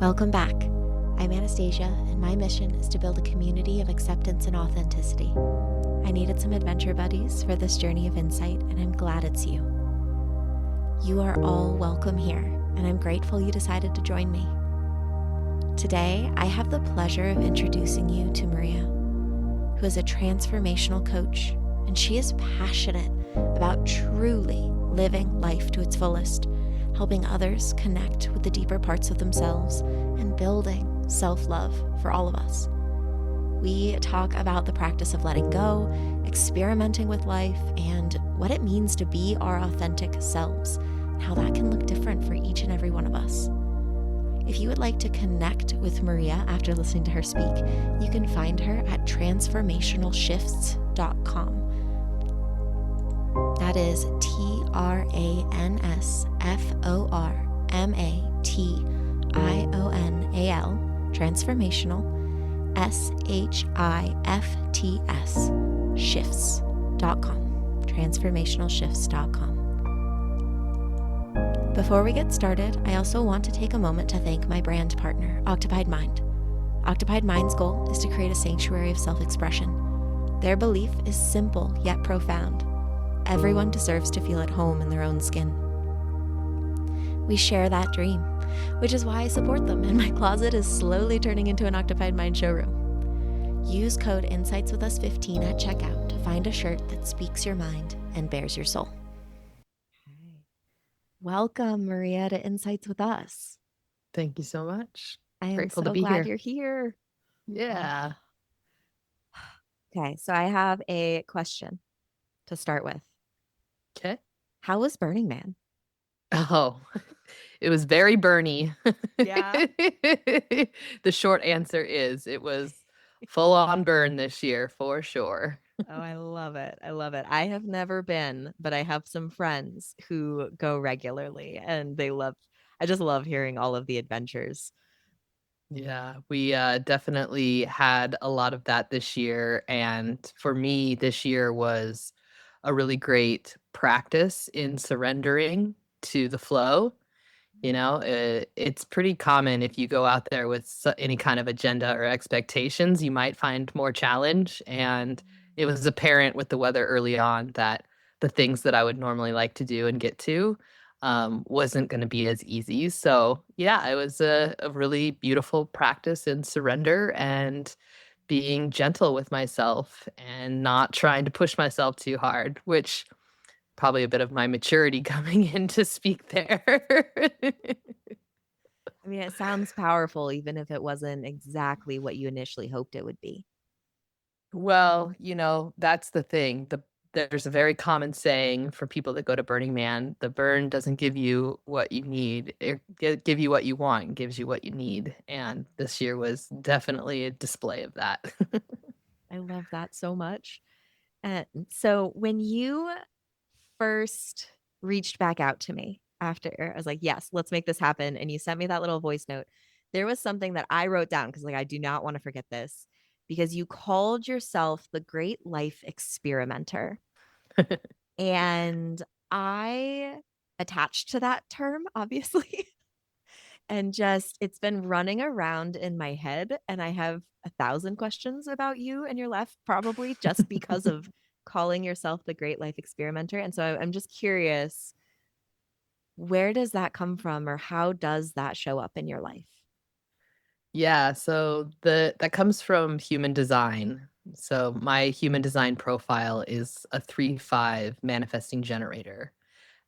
Welcome back. I'm Anastasia, and my mission is to build a community of acceptance and authenticity. I needed some adventure buddies for this journey of insight, and I'm glad it's you. You are all welcome here, and I'm grateful you decided to join me. Today, I have the pleasure of introducing you to Maria, who is a transformational coach, and she is passionate about truly living life to its fullest, helping others connect with the deeper parts of themselves and building self-love for all of us. We talk about the practice of letting go, experimenting with life, and what it means to be our authentic selves, and how that can look different for each and every one of us. If you would like to connect with Maria after listening to her speak, you can find her at transformationalshifts.com. That is transformational, transformational, SHIFTS, shifts.com, transformationalshifts.com. Before we get started, I also want to take a moment to thank my brand partner, Occupied Mind. Occupied Mind's goal is to create a sanctuary of self-expression. Their belief is simple yet profound. Everyone deserves to feel at home in their own skin. We share that dream, which is why I support them, and my closet is slowly turning into an Occupied Mind showroom. Use code INSIGHTSWITH US15 at checkout to find a shirt that speaks your mind and bears your soul. Okay. Welcome, Maria, to Insights with Us. Thank you so much. I am Grateful so to be glad here. you're here. Yeah. Okay, so I have a question to start with. Okay. How was Burning Man? Oh, it was very Bernie. Yeah. The short answer is it was full on burn this year for sure. Oh, I love it. I love it. I have never been, but I have some friends who go regularly and I just love hearing all of the adventures. Yeah, we definitely had a lot of that this year. And for me, this year was a really great practice in surrendering to the flow. It's pretty common if you go out there with any kind of agenda or expectations, you might find more challenge. And it was apparent with the weather early on that the things that I would normally like to do and get to wasn't going to be as easy. So, yeah, it was a really beautiful practice in surrender and being gentle with myself and not trying to push myself too hard, which probably a bit of my maturity coming in to speak there. I mean, it sounds powerful, even if it wasn't exactly what you initially hoped it would be. Well, that's the thing. There's a very common saying for people that go to Burning Man, the burn doesn't give you what you need. It give you what you want, gives you what you need. And this year was definitely a display of that. I love that so much. And so when you first reached back out to me after, I was like, yes, let's make this happen. And you sent me that little voice note. There was something that I wrote down because, I do not want to forget this, because you called yourself the Great Life Experimenter. And I attached to that term, obviously. And it's been running around in my head. And I have 1,000 questions about you and your life, probably just because of calling yourself the Great Life Experimenter. And so I'm just curious, where does that come from, or how does that show up in your life? Yeah, so that comes from human design. So my human design profile is a 3-5 manifesting generator.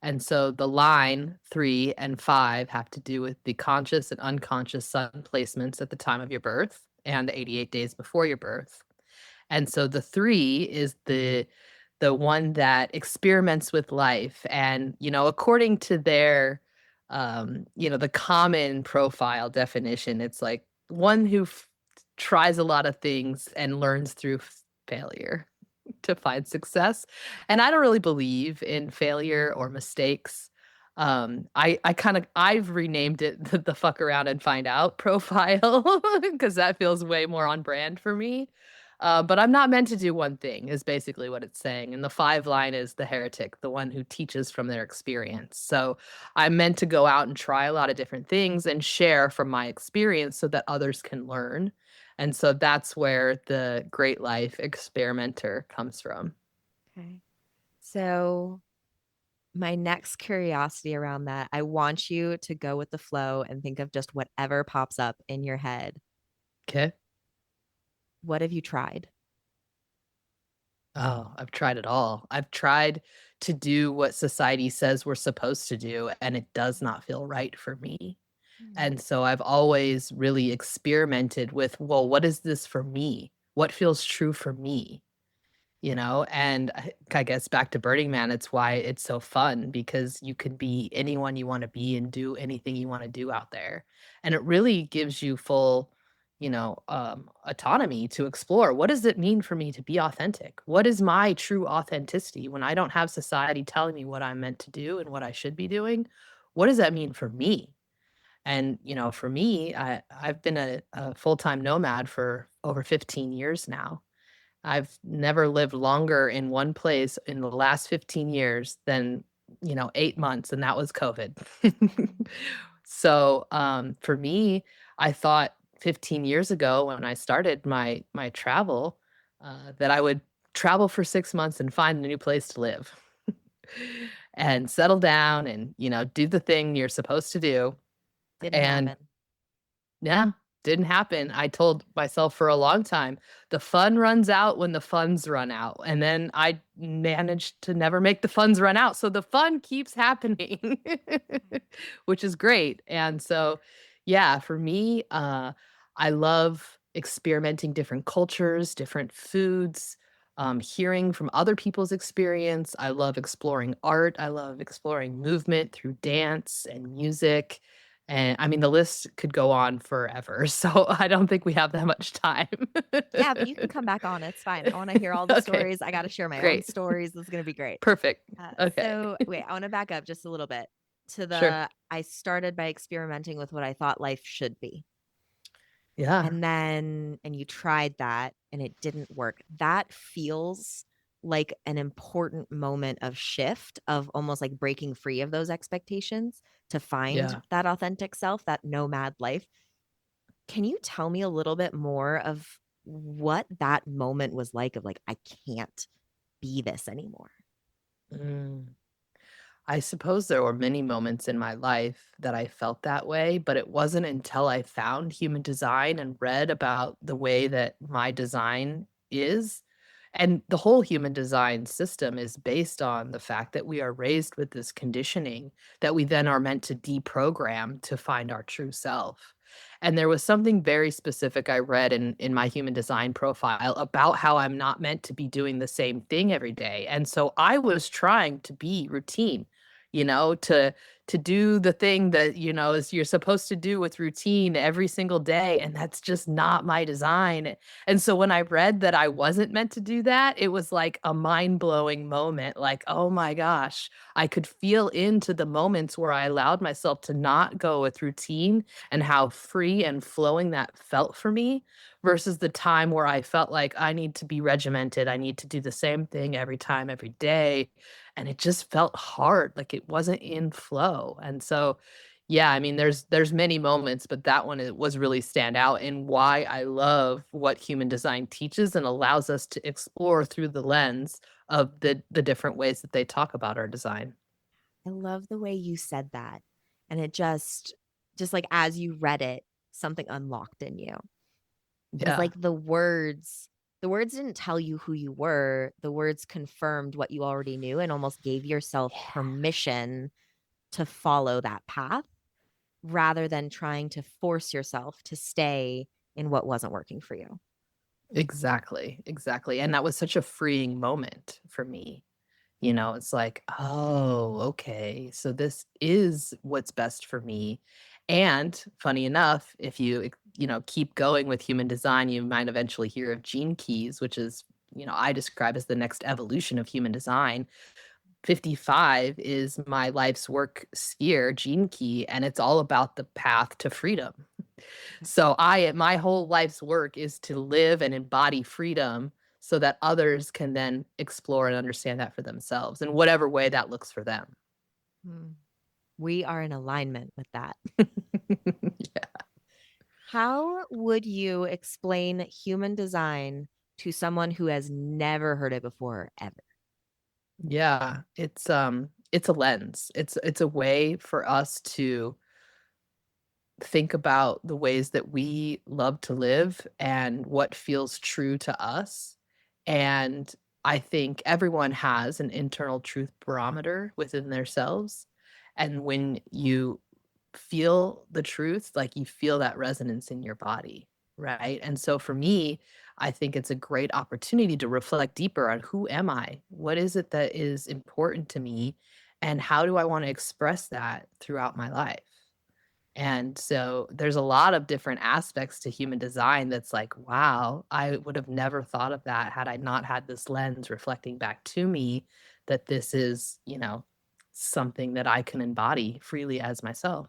And so the line 3 and 5 have to do with the conscious and unconscious sun placements at the time of your birth and the 88 days before your birth. And so the 3 is the one that experiments with life. And, according to their the common profile definition, it's like one who tries a lot of things and learns through failure to find success. And I don't really believe in failure or mistakes. I've renamed it the fuck around and find out profile because that feels way more on brand for me. But I'm not meant to do one thing is basically what it's saying. And the five line is the heretic, the one who teaches from their experience. So I'm meant to go out and try a lot of different things and share from my experience so that others can learn. And so that's where the great life experimenter comes from. Okay. So, my next curiosity around that, I want you to go with the flow and think of just whatever pops up in your head. Okay. What have you tried? Oh, I've tried it all. I've tried to do what society says we're supposed to do, and it does not feel right for me. Mm. And so I've always really experimented with, well, what is this for me? What feels true for me? And I guess back to Burning Man, it's why it's so fun because you can be anyone you want to be and do anything you want to do out there. And it really gives you full, autonomy to explore. What does it mean for me to be authentic? What is my true authenticity when I don't have society telling me what I'm meant to do and what I should be doing? What does that mean for me? And, for me, I've been a full-time nomad for over 15 years now. I've never lived longer in one place in the last 15 years than, 8 months, and that was COVID. So, for me, I thought 15 years ago when I started my travel, that I would travel for 6 months and find a new place to live and settle down and, do the thing you're supposed to do. Didn't And happen. yeah, didn't happen. I told myself for a long time, the fun runs out when the funds run out. And then I managed to never make the funds run out. So the fun keeps happening, which is great. And so, yeah, for me, I love experimenting different cultures, different foods, hearing from other people's experience. I love exploring art. I love exploring movement through dance and music. And I mean, the list could go on forever, so I don't think we have that much time. Yeah, but you can come back on. It's fine. I want to hear all the Okay, stories. I got to share my own great. stories. This is going to be great. Perfect. Okay. So, wait, I want to back up just a little bit to Sure. I started by experimenting with what I thought life should be. Yeah. And you tried that and it didn't work. That feels like an important moment of shift, of almost like breaking free of those expectations to find Yeah. that authentic self, that nomad life. Can you tell me a little bit more of what that moment was like, of like, I can't be this anymore? Mm. I suppose there were many moments in my life that I felt that way, but it wasn't until I found human design and read about the way that my design is. And the whole human design system is based on the fact that we are raised with this conditioning that we then are meant to deprogram to find our true self. And there was something very specific I read in my human design profile about how I'm not meant to be doing the same thing every day. And so I was trying to be routine, to do the thing that, is you're supposed to do with routine every single day. And that's just not my design. And so when I read that I wasn't meant to do that, it was like a mind-blowing moment. Like, oh my gosh, I could feel into the moments where I allowed myself to not go with routine and how free and flowing that felt for me versus the time where I felt like I need to be regimented. I need to do the same thing every time, every day. And it just felt hard, like it wasn't in flow. And so, yeah, I mean, there's many moments, but that one it was really stand out and why I love what human design teaches and allows us to explore through the lens of the different ways that they talk about our design. I love the way you said that. And it just like as you read it, something unlocked in you. Because Yeah. like the words didn't tell you who you were. The words confirmed what you already knew and almost gave yourself permission to follow that path rather than trying to force yourself to stay in what wasn't working for you. Exactly, exactly, and that was such a freeing moment for me. It's like, "Oh, okay, so this is what's best for me." And funny enough, if you, keep going with human design, you might eventually hear of gene keys, which is, I describe as the next evolution of human design. 55 is my life's work sphere gene key, and it's all about the path to freedom. So my whole life's work is to live and embody freedom so that others can then explore and understand that for themselves in whatever way that looks for them. Hmm. We are in alignment with that. Yeah. How would you explain human design to someone who has never heard it before, ever? Yeah, it's a lens. It's a way for us to think about the ways that we love to live and what feels true to us. And I think everyone has an internal truth barometer within themselves. And when you feel the truth, like you feel that resonance in your body, right? And so for me, I think it's a great opportunity to reflect deeper on who am I? What is it that is important to me? And how do I want to express that throughout my life? And so there's a lot of different aspects to human design that's like, wow, I would have never thought of that had I not had this lens reflecting back to me that this is, something that I can embody freely as myself.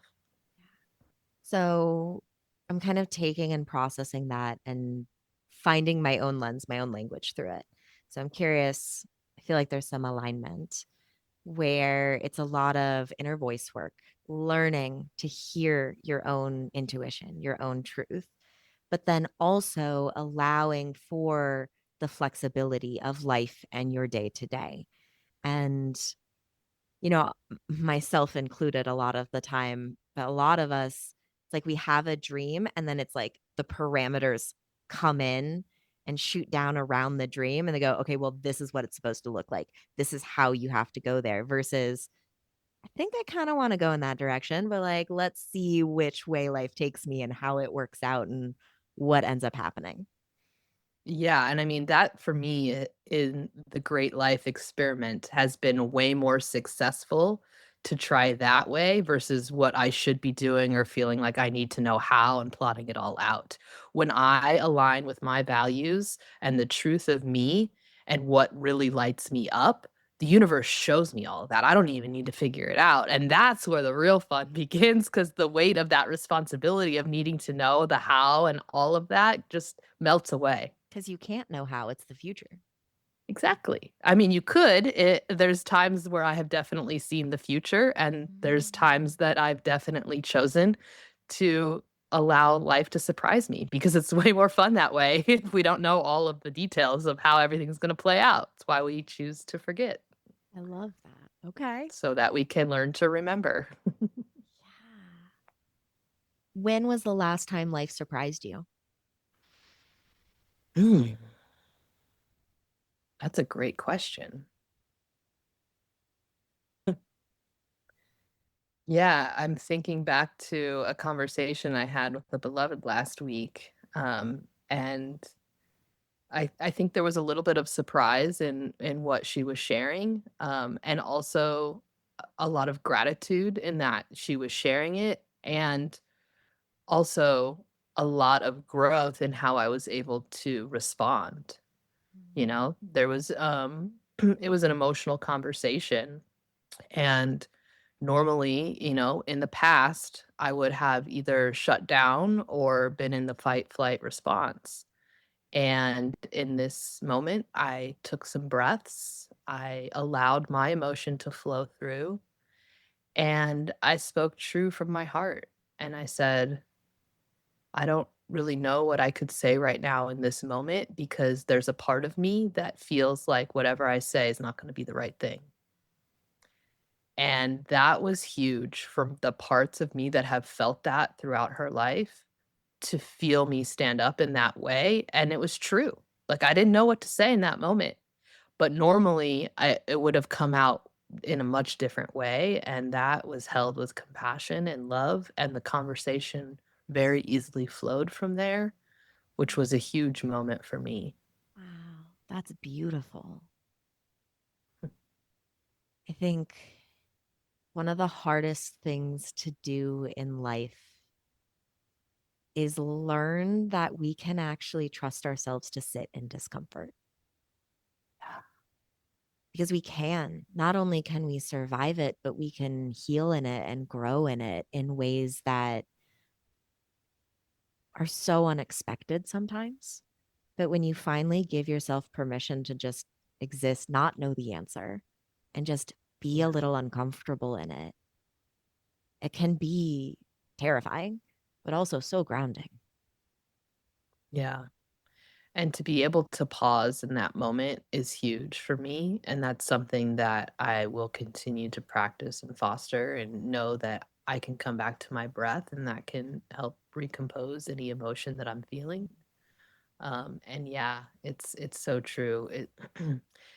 So I'm kind of taking and processing that and finding my own lens, my own language through it. So I'm curious. I feel like there's some alignment where it's a lot of inner voice work, learning to hear your own intuition, your own truth, but then also allowing for the flexibility of life and your day to day. And, myself included a lot of the time, but a lot of us, it's like we have a dream and then it's like the parameters come in and shoot down around the dream and they go, okay, well, this is what it's supposed to look like. This is how you have to go there versus I think I kind of want to go in that direction, but like, let's see which way life takes me and how it works out and what ends up happening. Yeah, and I mean that for me in the great life experiment has been way more successful to try that way versus what I should be doing or feeling like I need to know how and plotting it all out. When I align with my values and the truth of me and what really lights me up, the universe shows me all of that. I don't even need to figure it out. And that's where the real fun begins because the weight of that responsibility of needing to know the how and all of that just melts away. Because you can't know how it's the future. Exactly. I mean, you could. There's times where I have definitely seen the future, and there's times that I've definitely chosen to allow life to surprise me because it's way more fun that way if we don't know all of the details of how everything's going to play out. It's why we choose to forget I love that. Okay. so that we can learn to remember. Yeah. When was the last time life surprised you? Mm, that's a great question. Yeah, I'm thinking back to a conversation I had with a beloved last week. And I think there was a little bit of surprise in what she was sharing, and also a lot of gratitude in that she was sharing it, and also a lot of growth in how I was able to respond. There was it was an emotional conversation, and normally, in the past, I would have either shut down or been in the fight flight response. And in this moment, I took some breaths. I allowed my emotion to flow through and I spoke true from my heart. And I said, I don't really know what I could say right now in this moment because there's a part of me that feels like whatever I say is not going to be the right thing. And that was huge for the parts of me that have felt that throughout her life to feel me stand up in that way. And it was true. Like I didn't know what to say in that moment. But normally, it would have come out in a much different way, and that was held with compassion and love, and the conversation very easily flowed from there, which was a huge moment for me. Wow, that's beautiful. I think one of the hardest things to do in life is learn that we can actually trust ourselves to sit in discomfort because we can. Not only can we survive it, but we can heal in it and grow in it in ways that are so unexpected sometimes. But when you finally give yourself permission to just exist, not know the answer, and just be a Yeah. little uncomfortable in it, it can be terrifying, but also so grounding. Yeah. And to be able to pause in that moment is huge for me, and that's something that I will continue to practice and foster and know that I can come back to my breath and that can help recompose any emotion that I'm feeling. And yeah, it's so true.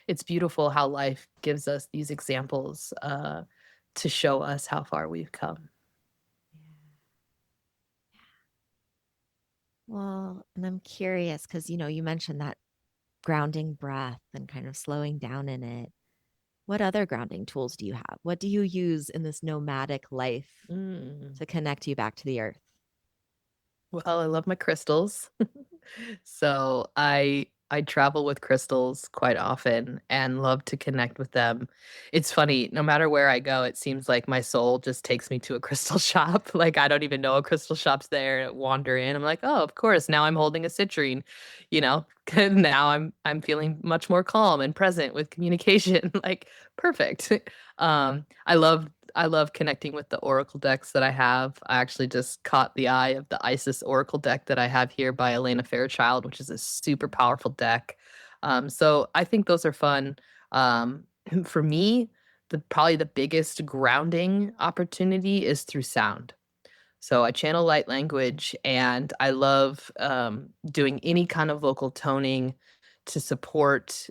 It's beautiful how life gives us these examples to show us how far we've come. Well, and I'm curious because, you mentioned that grounding breath and kind of slowing down in it. What other grounding tools do you have? What do you use in this nomadic life Mm. to connect you back to the earth? Well, I love my crystals. So I travel with crystals quite often and love to connect with them. It's funny, no matter where I go, it seems like my soul just takes me to a crystal shop. Like I don't even know a crystal shop's there. Wander in, I'm like, oh, of course. Now I'm holding a citrine, you know. Now I'm feeling much more calm and present with communication. Like perfect. I love connecting with the oracle decks that I have. I actually just caught the eye of the Isis oracle deck that I have here by Elena Fairchild, which is a super powerful deck. So I think those are fun. Um, for me, probably the biggest grounding opportunity is through sound. So I channel light language and I love doing any kind of vocal toning to support,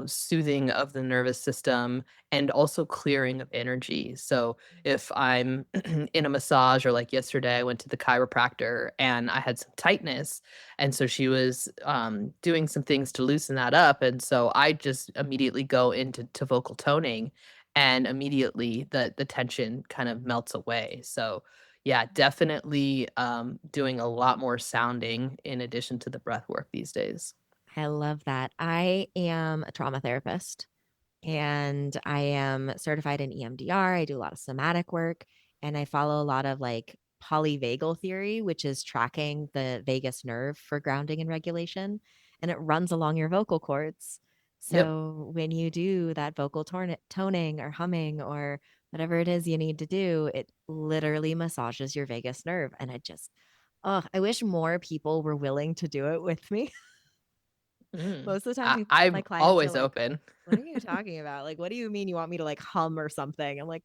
soothing of the nervous system and also clearing of energy. So if I'm in a massage or like yesterday, I went to the chiropractor and I had some tightness. And so she was doing some things to loosen that up. And so I just immediately go into vocal toning and immediately the tension kind of melts away. So yeah, definitely, doing a lot more sounding in addition to the breath work these days. I love that. I am a trauma therapist and I am certified in EMDR. I do a lot of somatic work and I follow a lot of like polyvagal theory, which is tracking the vagus nerve for grounding and regulation. And it runs along your vocal cords. Yep. So when you do that vocal toning or humming or whatever it is you need to do, it literally massages your vagus nerve. And I wish more people were willing to do it with me. Mm. Most of the time, my I'm clients are always like, open. "What are you talking about? Like, what do you mean you want me to like hum or something?" I'm like,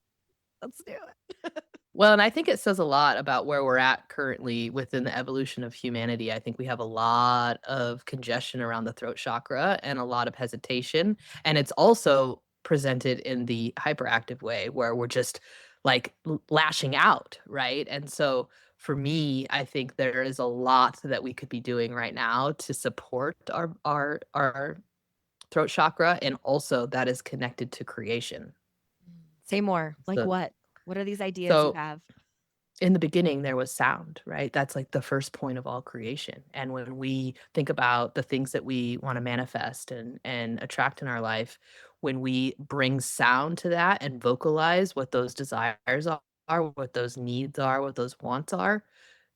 "Let's do it." Well, and I think it says a lot about where we're at currently within the evolution of humanity. I think we have a lot of congestion around the throat chakra and a lot of hesitation. And it's also presented in the hyperactive way where we're just like lashing out, right? And so for me, I think there is a lot that we could be doing right now to support our throat chakra and also that is connected to creation. Say more. Like So what? What are these ideas you so have? in the beginning there was sound, right? That's like the first point of all creation. And when we think about the things that we want to manifest and attract in our life, when we bring sound to that and vocalize what those desires are, what those needs are, what those wants are,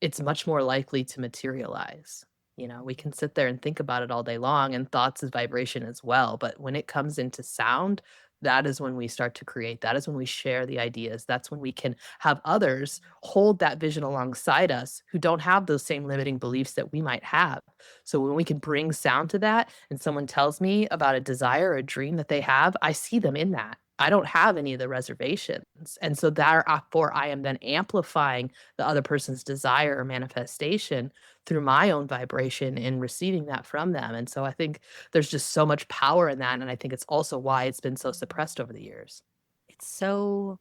it's much more likely to materialize. We can sit there and think about it all day long, and thoughts is vibration as well. But when it comes into sound, that is when we start to create. That is when we share the ideas. That's when we can have others hold that vision alongside us who don't have those same limiting beliefs that we might have. So when we can bring sound to that and someone tells me about a desire or a dream that they have, I see them in that. I don't have any of the reservations. And so therefore I am then amplifying the other person's desire or manifestation through my own vibration and receiving that from them. And so I think there's just so much power in that. And I think it's also why it's been so suppressed over the years. It's so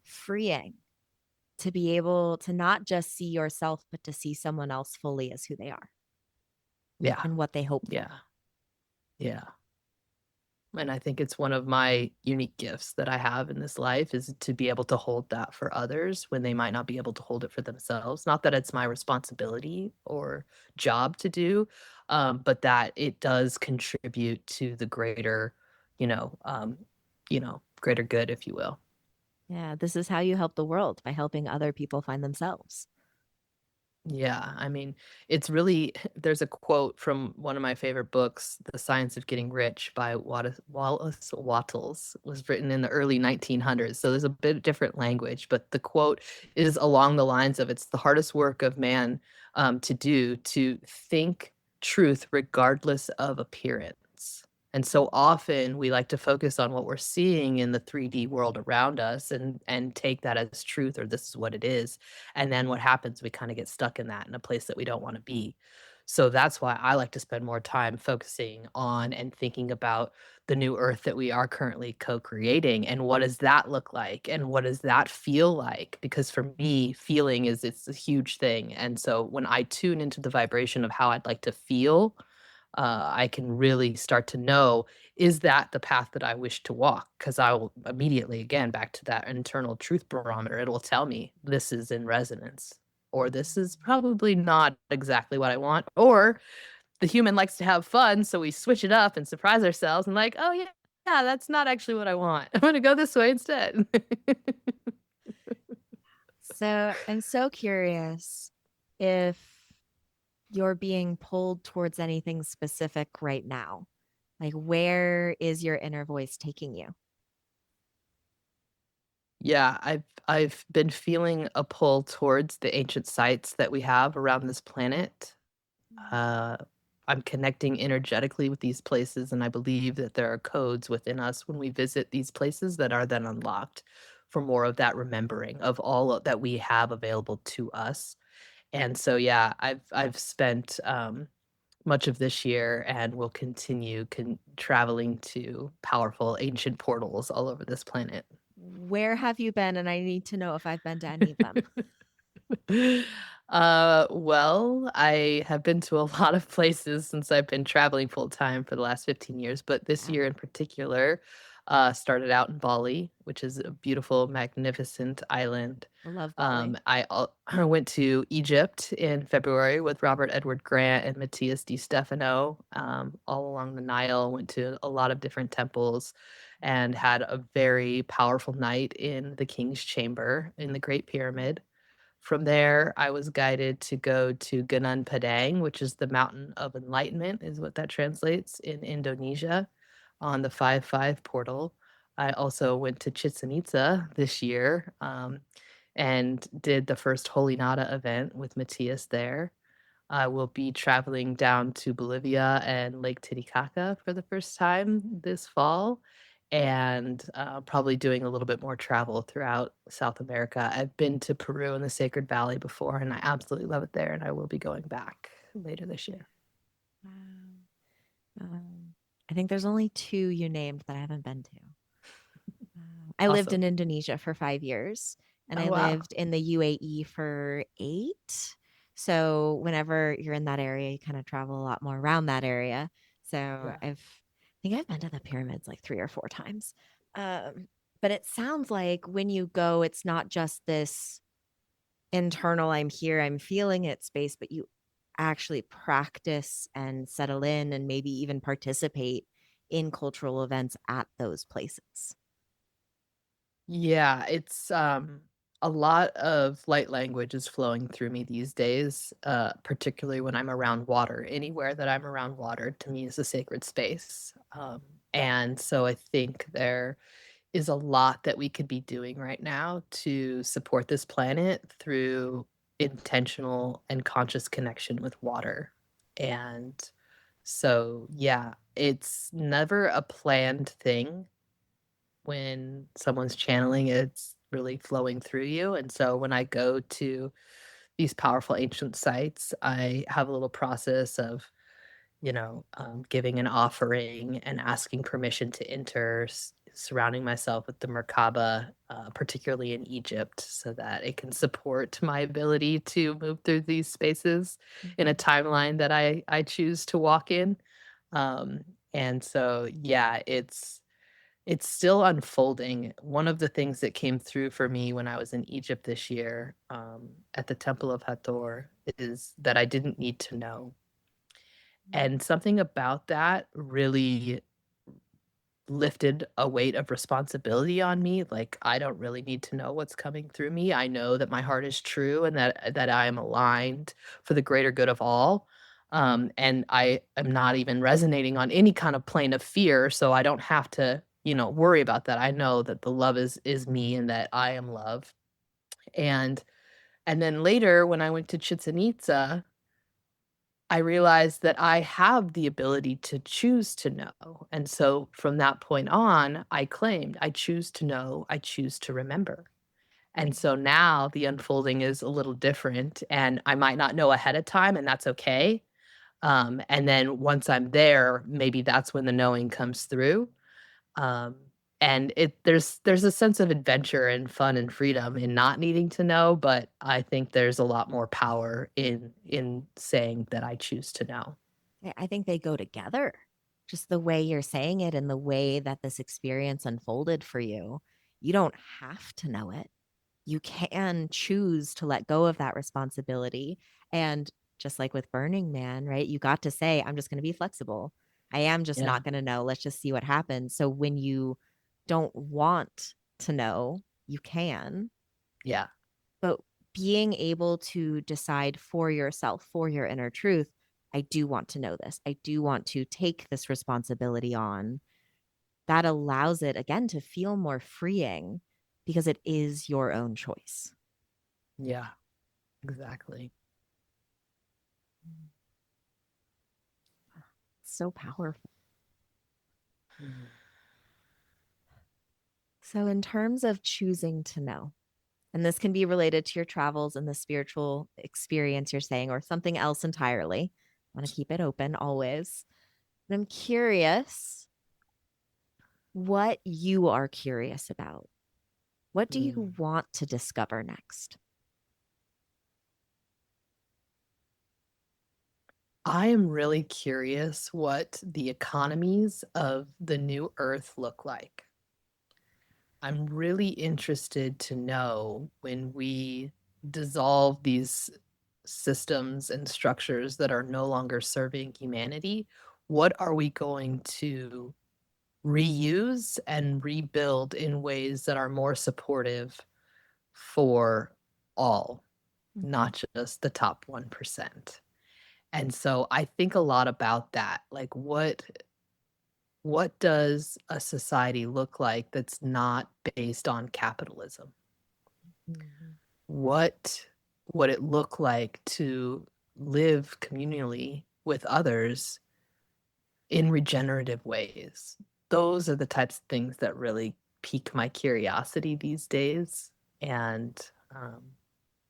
freeing to be able to not just see yourself, but to see someone else fully as who they are Yeah. and what they hope for. Yeah. Yeah. And I think it's one of my unique gifts that I have in this life is to be able to hold that for others when they might not be able to hold it for themselves. Not that it's my responsibility or job to do, but that it does contribute to the greater, greater good, if you will. Yeah, this is how you help the world by helping other people find themselves. Yeah, I mean, it's really there's a quote from one of my favorite books, The Science of Getting Rich by Wallace Wattles, was written in the early 1900s. So there's a bit different language, but the quote is along the lines of it's the hardest work of man to do to think truth regardless of appearance. And so often we like to focus on what we're seeing in the 3D world around us and take that as truth or this is what it is. And then what happens, we kinda get stuck in that in a place that we don't wanna be. So that's why I like to spend more time focusing on and thinking about the new earth that we are currently co-creating, and what does that look like, and what does that feel like? Because for me, feeling is it's a huge thing, and so when I tune into the vibration of how I'd like to feel, I can really start to know, is that the path that I wish to walk? Because I will immediately, again, back to that internal truth barometer, it will tell me this is in resonance, or this is probably not exactly what I want, or the human likes to have fun, so we switch it up and surprise ourselves and like, oh yeah, yeah, that's not actually what I want. I'm gonna go this way instead. So I'm so curious if you're being pulled towards anything specific right now. Like, where is your inner voice taking you? Yeah, I've been feeling a pull towards the ancient sites that we have around this planet. Uh, I'm connecting energetically with these places, and I believe that there are codes within us when we visit these places that are then unlocked for more of that remembering of that we have available to us. And so, yeah, I've spent much of this year and will continue traveling to powerful ancient portals all over this planet. Where have you been? And I need to know if I've been to any of them. Well, I have been to a lot of places since I've been traveling full time for the last 15 years, but this Wow. year in particular, started out in Bali, which is a beautiful, magnificent island. I love Bali. I went to Egypt in February with Robert Edward Grant and Matthias Di Stefano, all along the Nile. Went to a lot of different temples and had a very powerful night in the King's Chamber in the Great Pyramid. From there, I was guided to go to Gunung Padang, which is the Mountain of Enlightenment, is what that translates in Indonesia, on the 5-5 portal. I also went to Chichen Itza this year and did the first Holy Nada event with Matthias there. I will be traveling down to Bolivia and Lake Titicaca for the first time this fall, and probably doing a little bit more travel throughout South America. I've been to Peru and the Sacred Valley before, and I absolutely love it there, and I will be going back later this year. Wow. I think there's only two you named that I haven't been to. I lived Awesome. in Indonesia for 5 years, and Oh, I wow. lived in the UAE for 8. So whenever you're in that area, you kind of travel a lot more around that area. So Yeah. I think I've been to the pyramids like 3 or 4 times. But it sounds like when you go, it's not just this internal, I'm here, I'm feeling it space, but you actually practice and settle in and maybe even participate in cultural events at those places. Yeah, it's a lot of light language is flowing through me these days, particularly when I'm around water. Anywhere that I'm around water to me is a sacred space. And so I think there is a lot that we could be doing right now to support this planet through intentional and conscious connection with water. And so, yeah, it's never a planned thing when someone's channeling, it's really flowing through you, and so when I go to these powerful ancient sites, I have a little process of, giving an offering and asking permission to enter, surrounding myself with the Merkaba, particularly in Egypt, so that it can support my ability to move through these spaces in a Mhm. timeline that I choose to walk in. Um, and so, yeah, it's still unfolding. One of the things that came through for me when I was in Egypt this year, at the Temple of Hathor, is that I didn't need to know. And something about that really lifted a weight of responsibility on me. Like, I don't really need to know what's coming through me. I know that my heart is true and that I am aligned for the greater good of all. And I am not even resonating on any kind of plane of fear, so I don't have to, worry about that. I know that the love is me and that I am love. And and then later when I went to Chichen Itza, I realized that I have the ability to choose to know. And so from that point on, I claimed, I choose to know, I choose to remember. And so now the unfolding is a little different, and I might not know ahead of time, and that's okay. And then once I'm there, maybe that's when the knowing comes through. Um, and there's a sense of adventure and fun and freedom in not needing to know, but I think there's a lot more power in saying that I choose to know. I think they go together. Just the way you're saying it and the way that this experience unfolded for you. You don't have to know it. You can choose to let go of that responsibility. And just like with Burning Man, right? You got to say, I'm just going to be flexible. I am just Yeah. not going to know. Let's just see what happens. So when you don't want to know, you can. Yeah. But being able to decide for yourself, for your inner truth, I do want to know this. I do want to take this responsibility on. That allows it, again, to feel more freeing because it is your own choice. Yeah. Exactly. So powerful. Mhm. So, in terms of choosing to know, and this can be related to your travels and the spiritual experience you're saying, or something else entirely. I want to keep it open always. And I'm curious what you are curious about. What do you Mm. want to discover next? I am really curious what the economies of the new earth look like. I'm really interested to know when we dissolve these systems and structures that are no longer serving humanity, what are we going to reuse and rebuild in ways that are more supportive for all, not just the top 1%? And so I think a lot about that. Like what does a society look like that's not based on capitalism? Mhm. What would it look like to live communally with others in regenerative ways? Those are the types of things that really pique my curiosity these days. And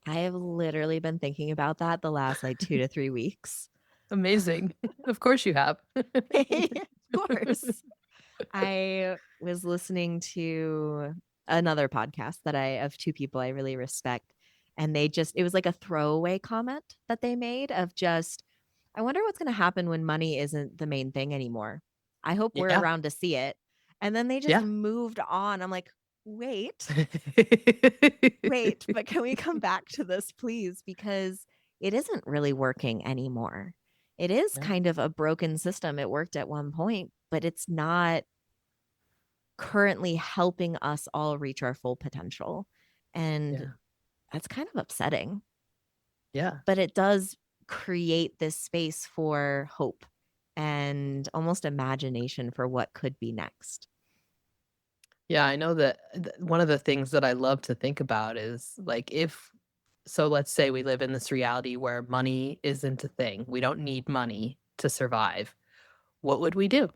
I have literally been thinking about that the last like 2 to 3 weeks. amazing. Of course you have. Of course. I was listening to another podcast that I of two people I really respect. And it was like a throwaway comment that they made of just, I wonder what's going to happen when money isn't the main thing anymore. I hope we're Yeah. around to see it. And then they just Yeah. moved on. I'm like, wait, but can we come back to this, please? Because it isn't really working anymore. It is Yeah. kind of a broken system. It worked at one point, but it's not currently helping us all reach our full potential. And Yeah. that's kind of upsetting, Yeah. but it does create this space for hope and almost imagination for what could be next. Yeah, I know that one of the things that I love to think about is like if so let's say we live in this reality where money isn't a thing. We don't need money to survive. What would we do?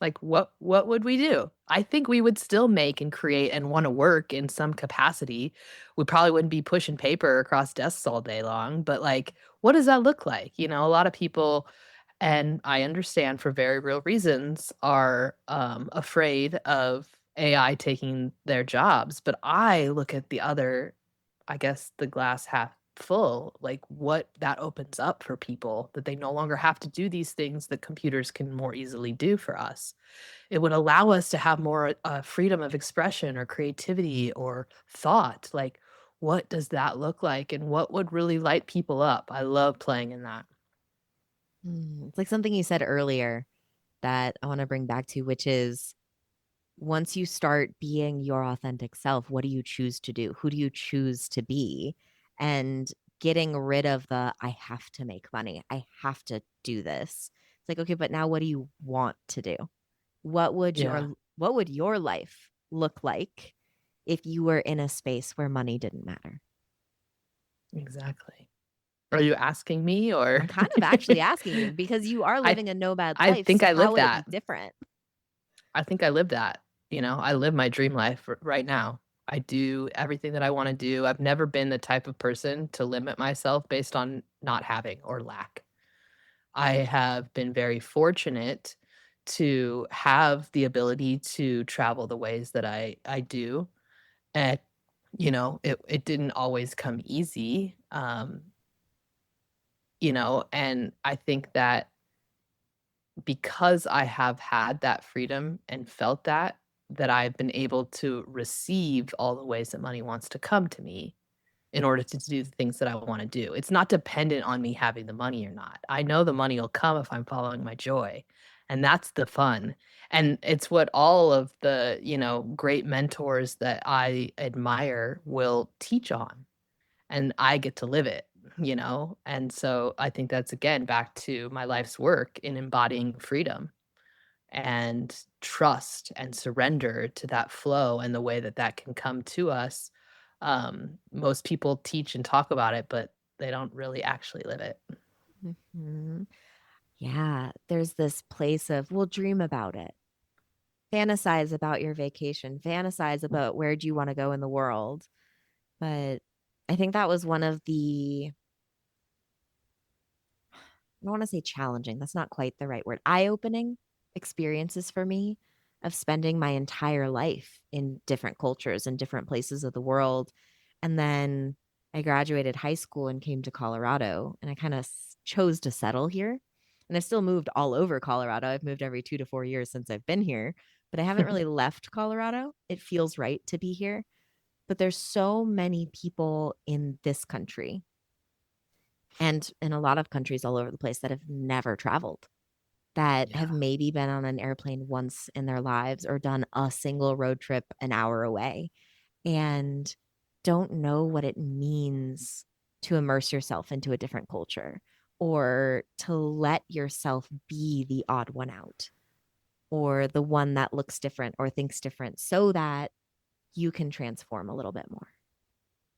Like what would we do? I think we would still make and create and want to work in some capacity. We probably wouldn't be pushing paper across desks all day long, but like what does that look like? A lot of people, and I understand for very real reasons, are afraid of AI taking their jobs, but I look at the other, I guess, the glass half full, like what that opens up for people, that they no longer have to do these things that computers can more easily do for us. It would allow us to have more freedom of expression or creativity or thought. Like, what does that look like? And what would really light people up? I love playing in that. It's like something you said earlier. that I want to bring back to, which is once you start being your authentic self, what do you choose to do? Who do you choose to be? And getting rid of the I have to make money. I have to do this. It's like, okay, but now what do you want to do? What would Yeah, your life look like if you were in a space where money didn't matter? exactly. Are you asking me or? I'm kind of actually asking you because you are I living a nomad I life. think So I how live would it be that. different? I think I live that. I live my dream life right now. I do everything that I want to do. I've never been the type of person to limit myself based on not having or lack. I have been very fortunate to have the ability to travel the ways that I do. And it didn't always come easy. And I think that because I have had that freedom and felt that I've been able to receive all the ways that money wants to come to me in order to do the things that I wanna do. It's not dependent on me having the money or not. I know the money will come if I'm following my joy, and that's the fun. And it's what all of the, great mentors that I admire will teach on, and I get to live it. And so I think that's again back to my life's work in embodying freedom and trust and surrender to that flow and the way that that can come to us. Most people teach and talk about it, but they don't really actually live it. Mhm. Yeah, there's this place of, well, dream about it. Fantasize about your vacation. Fantasize about where do you want to go in the world. But I think that was one of the, I don't want to say challenging. That's not quite the right word. Eye-opening experiences for me of spending my entire life in different cultures and different places of the world. And then I graduated high school and came to Colorado, and I kind of chose to settle here. And I've still moved all over Colorado. I've moved every 2 to 4 years since I've been here, but I haven't really left Colorado. It feels right to be here. But there's so many people in this country and in a lot of countries all over the place that have never traveled, that Yeah. have maybe been on an airplane once in their lives or done a single road trip an hour away and don't know what it means to immerse yourself into a different culture or to let yourself be the odd one out or the one that looks different or thinks different so that you can transform a little bit more.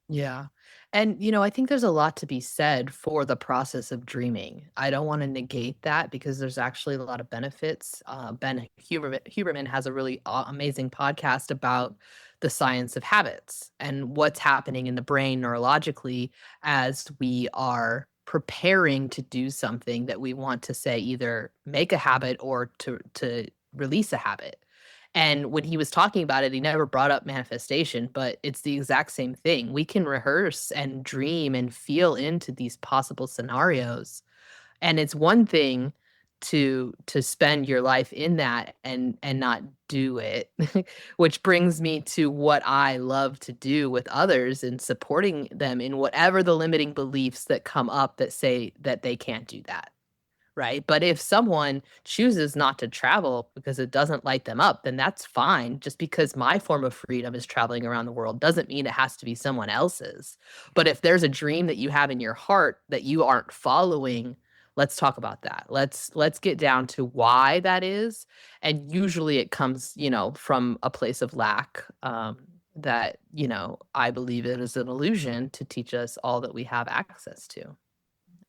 Yeah. And, I think there's a lot to be said for the process of dreaming. I don't want to negate that because there's actually a lot of benefits. Ben Huberman has a really amazing podcast about the science of habits and what's happening in the brain neurologically as we are preparing to do something that we want to say either make a habit or to release a habit. And when he was talking about it, he never brought up manifestation, but it's the exact same thing. We can rehearse and dream and feel into these possible scenarios. And it's one thing to spend your life in that and not do it, which brings me to what I love to do with others and supporting them in whatever the limiting beliefs that come up that say that they can't do that. Right? But if someone chooses not to travel because it doesn't light them up, then that's fine. Just because my form of freedom is traveling around the world doesn't mean it has to be someone else's. But if there's a dream that you have in your heart that you aren't following, let's talk about that. Let's get down to why that is. And usually it comes, from a place of lack. That, I believe it is an illusion to teach us all that we have access to.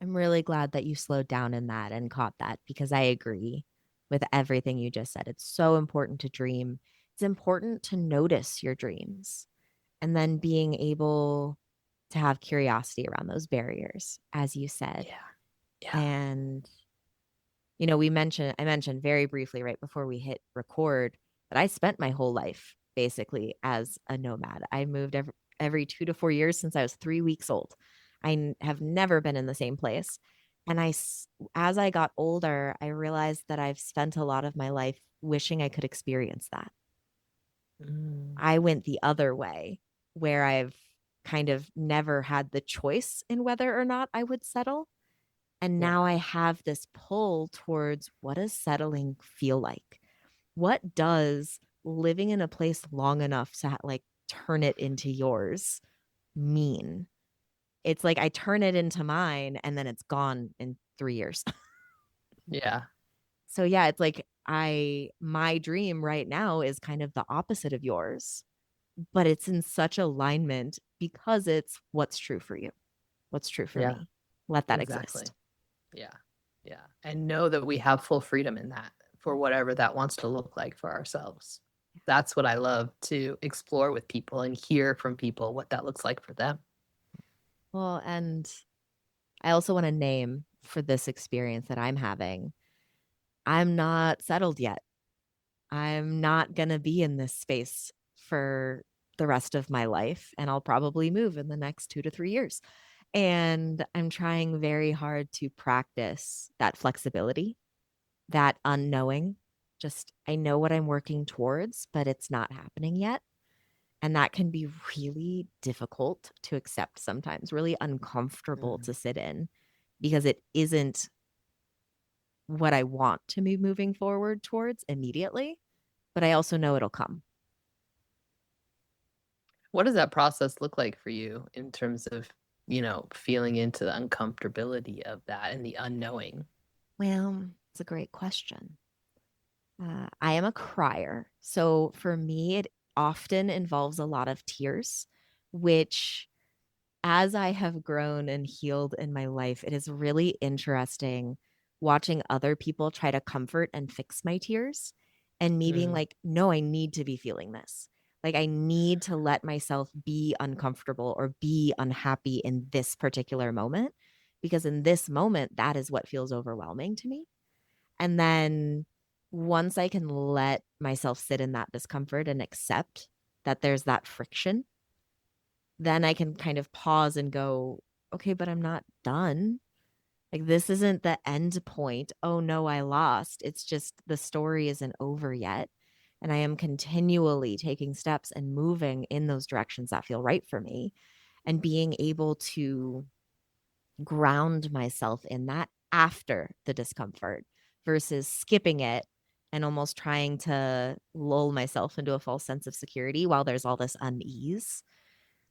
I'm really glad that you slowed down in that and caught that because I agree with everything you just said. It's so important to dream. It's important to notice your dreams and then being able to have curiosity around those barriers, as you said. Yeah. Yeah. And, I mentioned very briefly right before we hit record that I spent my whole life basically as a nomad. I moved every 2 to 4 years since I was 3 weeks old. Have never been in the same place. And as I got older, I realized that I've spent a lot of my life wishing I could experience that. Mm. I went the other way where I've kind of never had the choice in whether or not I would settle. And Yeah. now I have this pull towards, what does settling feel like? What does living in a place long enough to like turn it into yours mean? It's like I turn it into mine and then it's gone in 3 years. Yeah. So yeah, it's like my dream right now is kind of the opposite of yours, but it's in such alignment because it's what's true for you, what's true for Yeah. me. Let that Exactly. exist. Yeah. Yeah. And know that we have full freedom in that for whatever that wants to look like for ourselves. That's what I love to explore with people and hear from people what that looks like for them. Well, and I also want to name for this experience that I'm having, I'm not settled yet. I'm not going to be in this space for the rest of my life, and I'll probably move in the next 2 to 3 years. And I'm trying very hard to practice that flexibility, that unknowing. Just, I know what I'm working towards, but it's not happening yet. And that can be really difficult to accept sometimes, really uncomfortable Mm. to sit in because it isn't what I want to be moving forward towards immediately, but I also know it'll come. What does that process look like for you in terms of, feeling into the uncomfortability of that and the unknowing? Well, it's a great question. I am a crier. So for me, it often involves a lot of tears, which, as I have grown and healed in my life, it is really interesting watching other people try to comfort and fix my tears and me being Mm. like, no, I need to be feeling this. Like, I need to let myself be uncomfortable or be unhappy in this particular moment, because in this moment, that is what feels overwhelming to me. And then once I can let myself sit in that discomfort and accept that there's that friction, then I can kind of pause and go, okay, but I'm not done. Like, this isn't the end point. Oh no, I lost. It's just the story isn't over yet. And I am continually taking steps and moving in those directions that feel right for me, and being able to ground myself in that after the discomfort versus skipping it and almost trying to lull myself into a false sense of security while there's all this unease.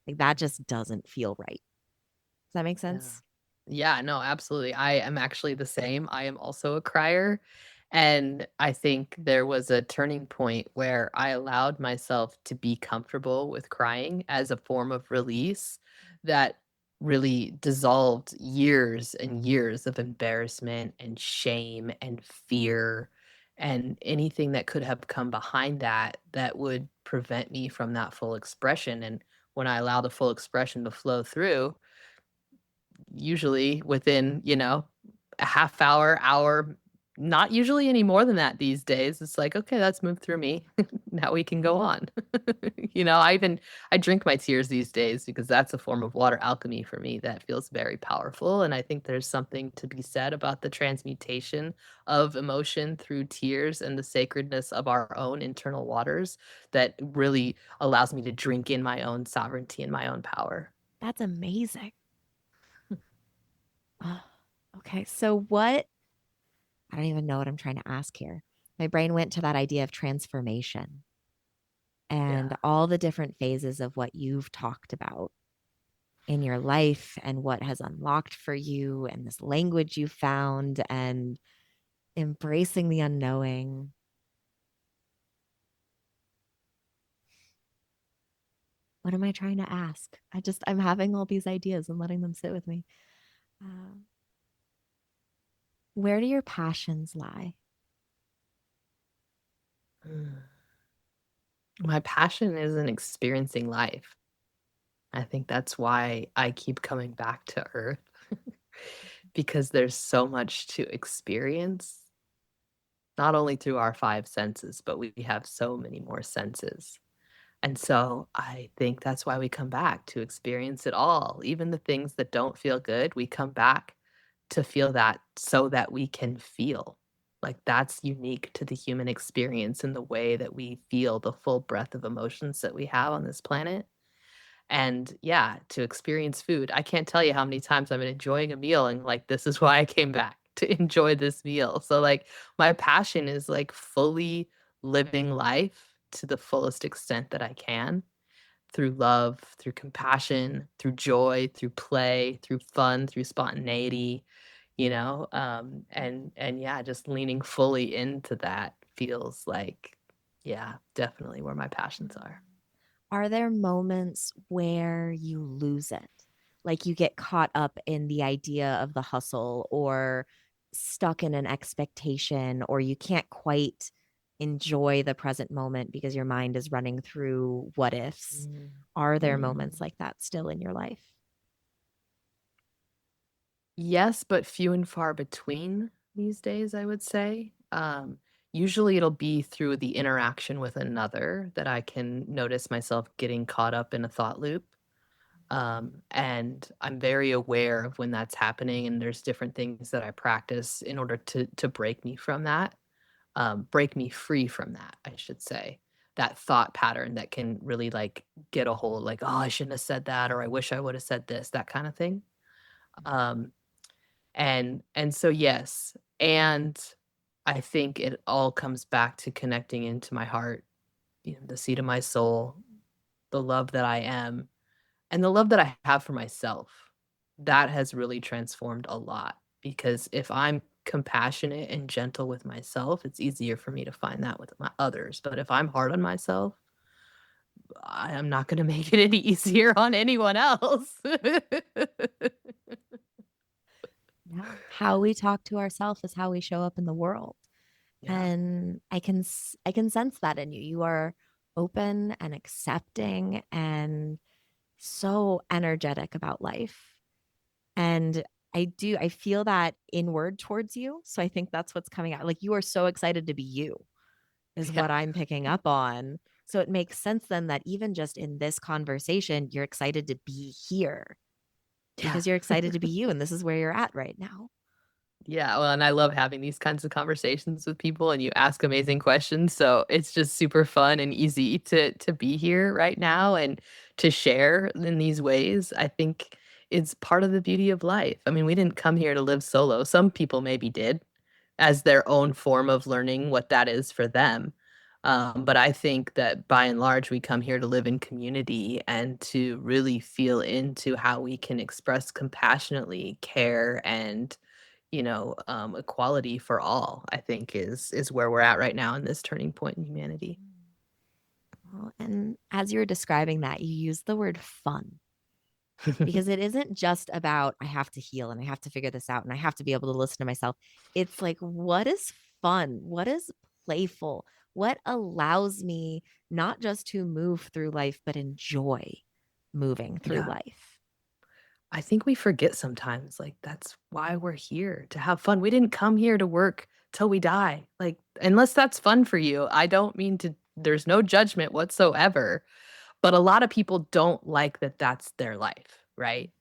Like, that just doesn't feel right. Does that make Yeah. sense? Yeah, no, absolutely. I am actually the same. I am also a crier. And I think there was a turning point where I allowed myself to be comfortable with crying as a form of release that really dissolved years and years of embarrassment and shame and fear and anything that could have come behind that that would prevent me from that full expression. And when I allow the full expression to flow through, usually within, a half hour, not usually any more than that these days. It's like, "Okay, that's moved through me. Now we can go on." I drink my tears these days because that's a form of water alchemy for me that feels very powerful, and I think there's something to be said about the transmutation of emotion through tears and the sacredness of our own internal waters that really allows me to drink in my own sovereignty and my own power. That's amazing. Oh, okay. So, what, I don't even know what I'm trying to ask here. My brain went to that idea of transformation Yeah. and all the different phases of what you've talked about in your life and what has unlocked for you and this language you found and embracing the unknowing. What am I trying to ask? I'm having all these ideas and letting them sit with me. Uh, where do your passions lie? Mm. My passion is in experiencing life. I think that's why I keep coming back to Earth because there's so much to experience, not only through our five senses, but we have so many more senses. And so I think that's why we come back to experience it all. Even the things that don't feel good, we come back to feel that so that we can feel. Like that's unique to the human experience in the way that we feel the full breadth of emotions that we have on this planet. And yeah, to experience food. I can't tell you how many times I've been enjoying a meal and like, this is why I came back to enjoy this meal. So like my passion is like fully living life to the fullest extent that I can through love, through compassion, through joy, through play, through fun, through spontaneity, and yeah, just leaning fully into that feels like, yeah, definitely where my passions are. Are there moments where you lose it? Like you get caught up in the idea of the hustle or stuck in an expectation, or you can't quite enjoy the present moment because your mind is running through what ifs? Mm. Are there moments Mm. like that still in your life? Yes, but few and far between these days, I would say. Usually it'll be through the interaction with another that I can notice myself getting caught up in a thought loop. And I'm very aware of when that's happening, and there's different things that I practice in order to break me from that, break me free from that, I should say. That thought pattern that can really like get a hold, like, oh, I shouldn't have said that, or I wish I would have said this, that kind of thing. Um, and so yes, and I think it all comes back to connecting into my heart, the seat of my soul, the love that I am, and the love that I have for myself. That has really transformed a lot because if I'm compassionate and gentle with myself, it's easier for me to find that with my others. But if I'm hard on myself, I am not going to make it any easier on anyone else. Yeah. How we talk to ourselves is how we show up in the world. Yeah. And I can sense that in you. You are open and accepting and so energetic about life. And I feel that inward towards you. So I think that's what's coming out. Like you are so excited to be you, is Yeah. what I'm picking up on. So it makes sense then that even just in this conversation, you're excited to be here Yeah. because you're excited to be you. And this is where you're at right now. Yeah, well, and I love having these kinds of conversations with people and you ask amazing questions, so it's just super fun and easy to be here right now and to share in these ways. I think it's part of the beauty of life. I mean, we didn't come here to live solo. Some people maybe did as their own form of learning what that is for them. But I think that by and large, we come here to live in community and to really feel into how we can express compassionately care and equality for all, I think is where we're at right now in this turning point in humanity. Well, and as you were describing that, you used the word fun because it isn't just about I have to heal and I have to figure this out and I have to be able to listen to myself. It's like, what is fun? What is playful? What allows me not just to move through life, but enjoy moving through Yeah. life? I think we forget sometimes, like, that's why we're here, to have fun. We didn't come here to work till we die. Like, unless that's fun for you, I don't mean to there's no judgment whatsoever. But a lot of people don't like that that's their life, right?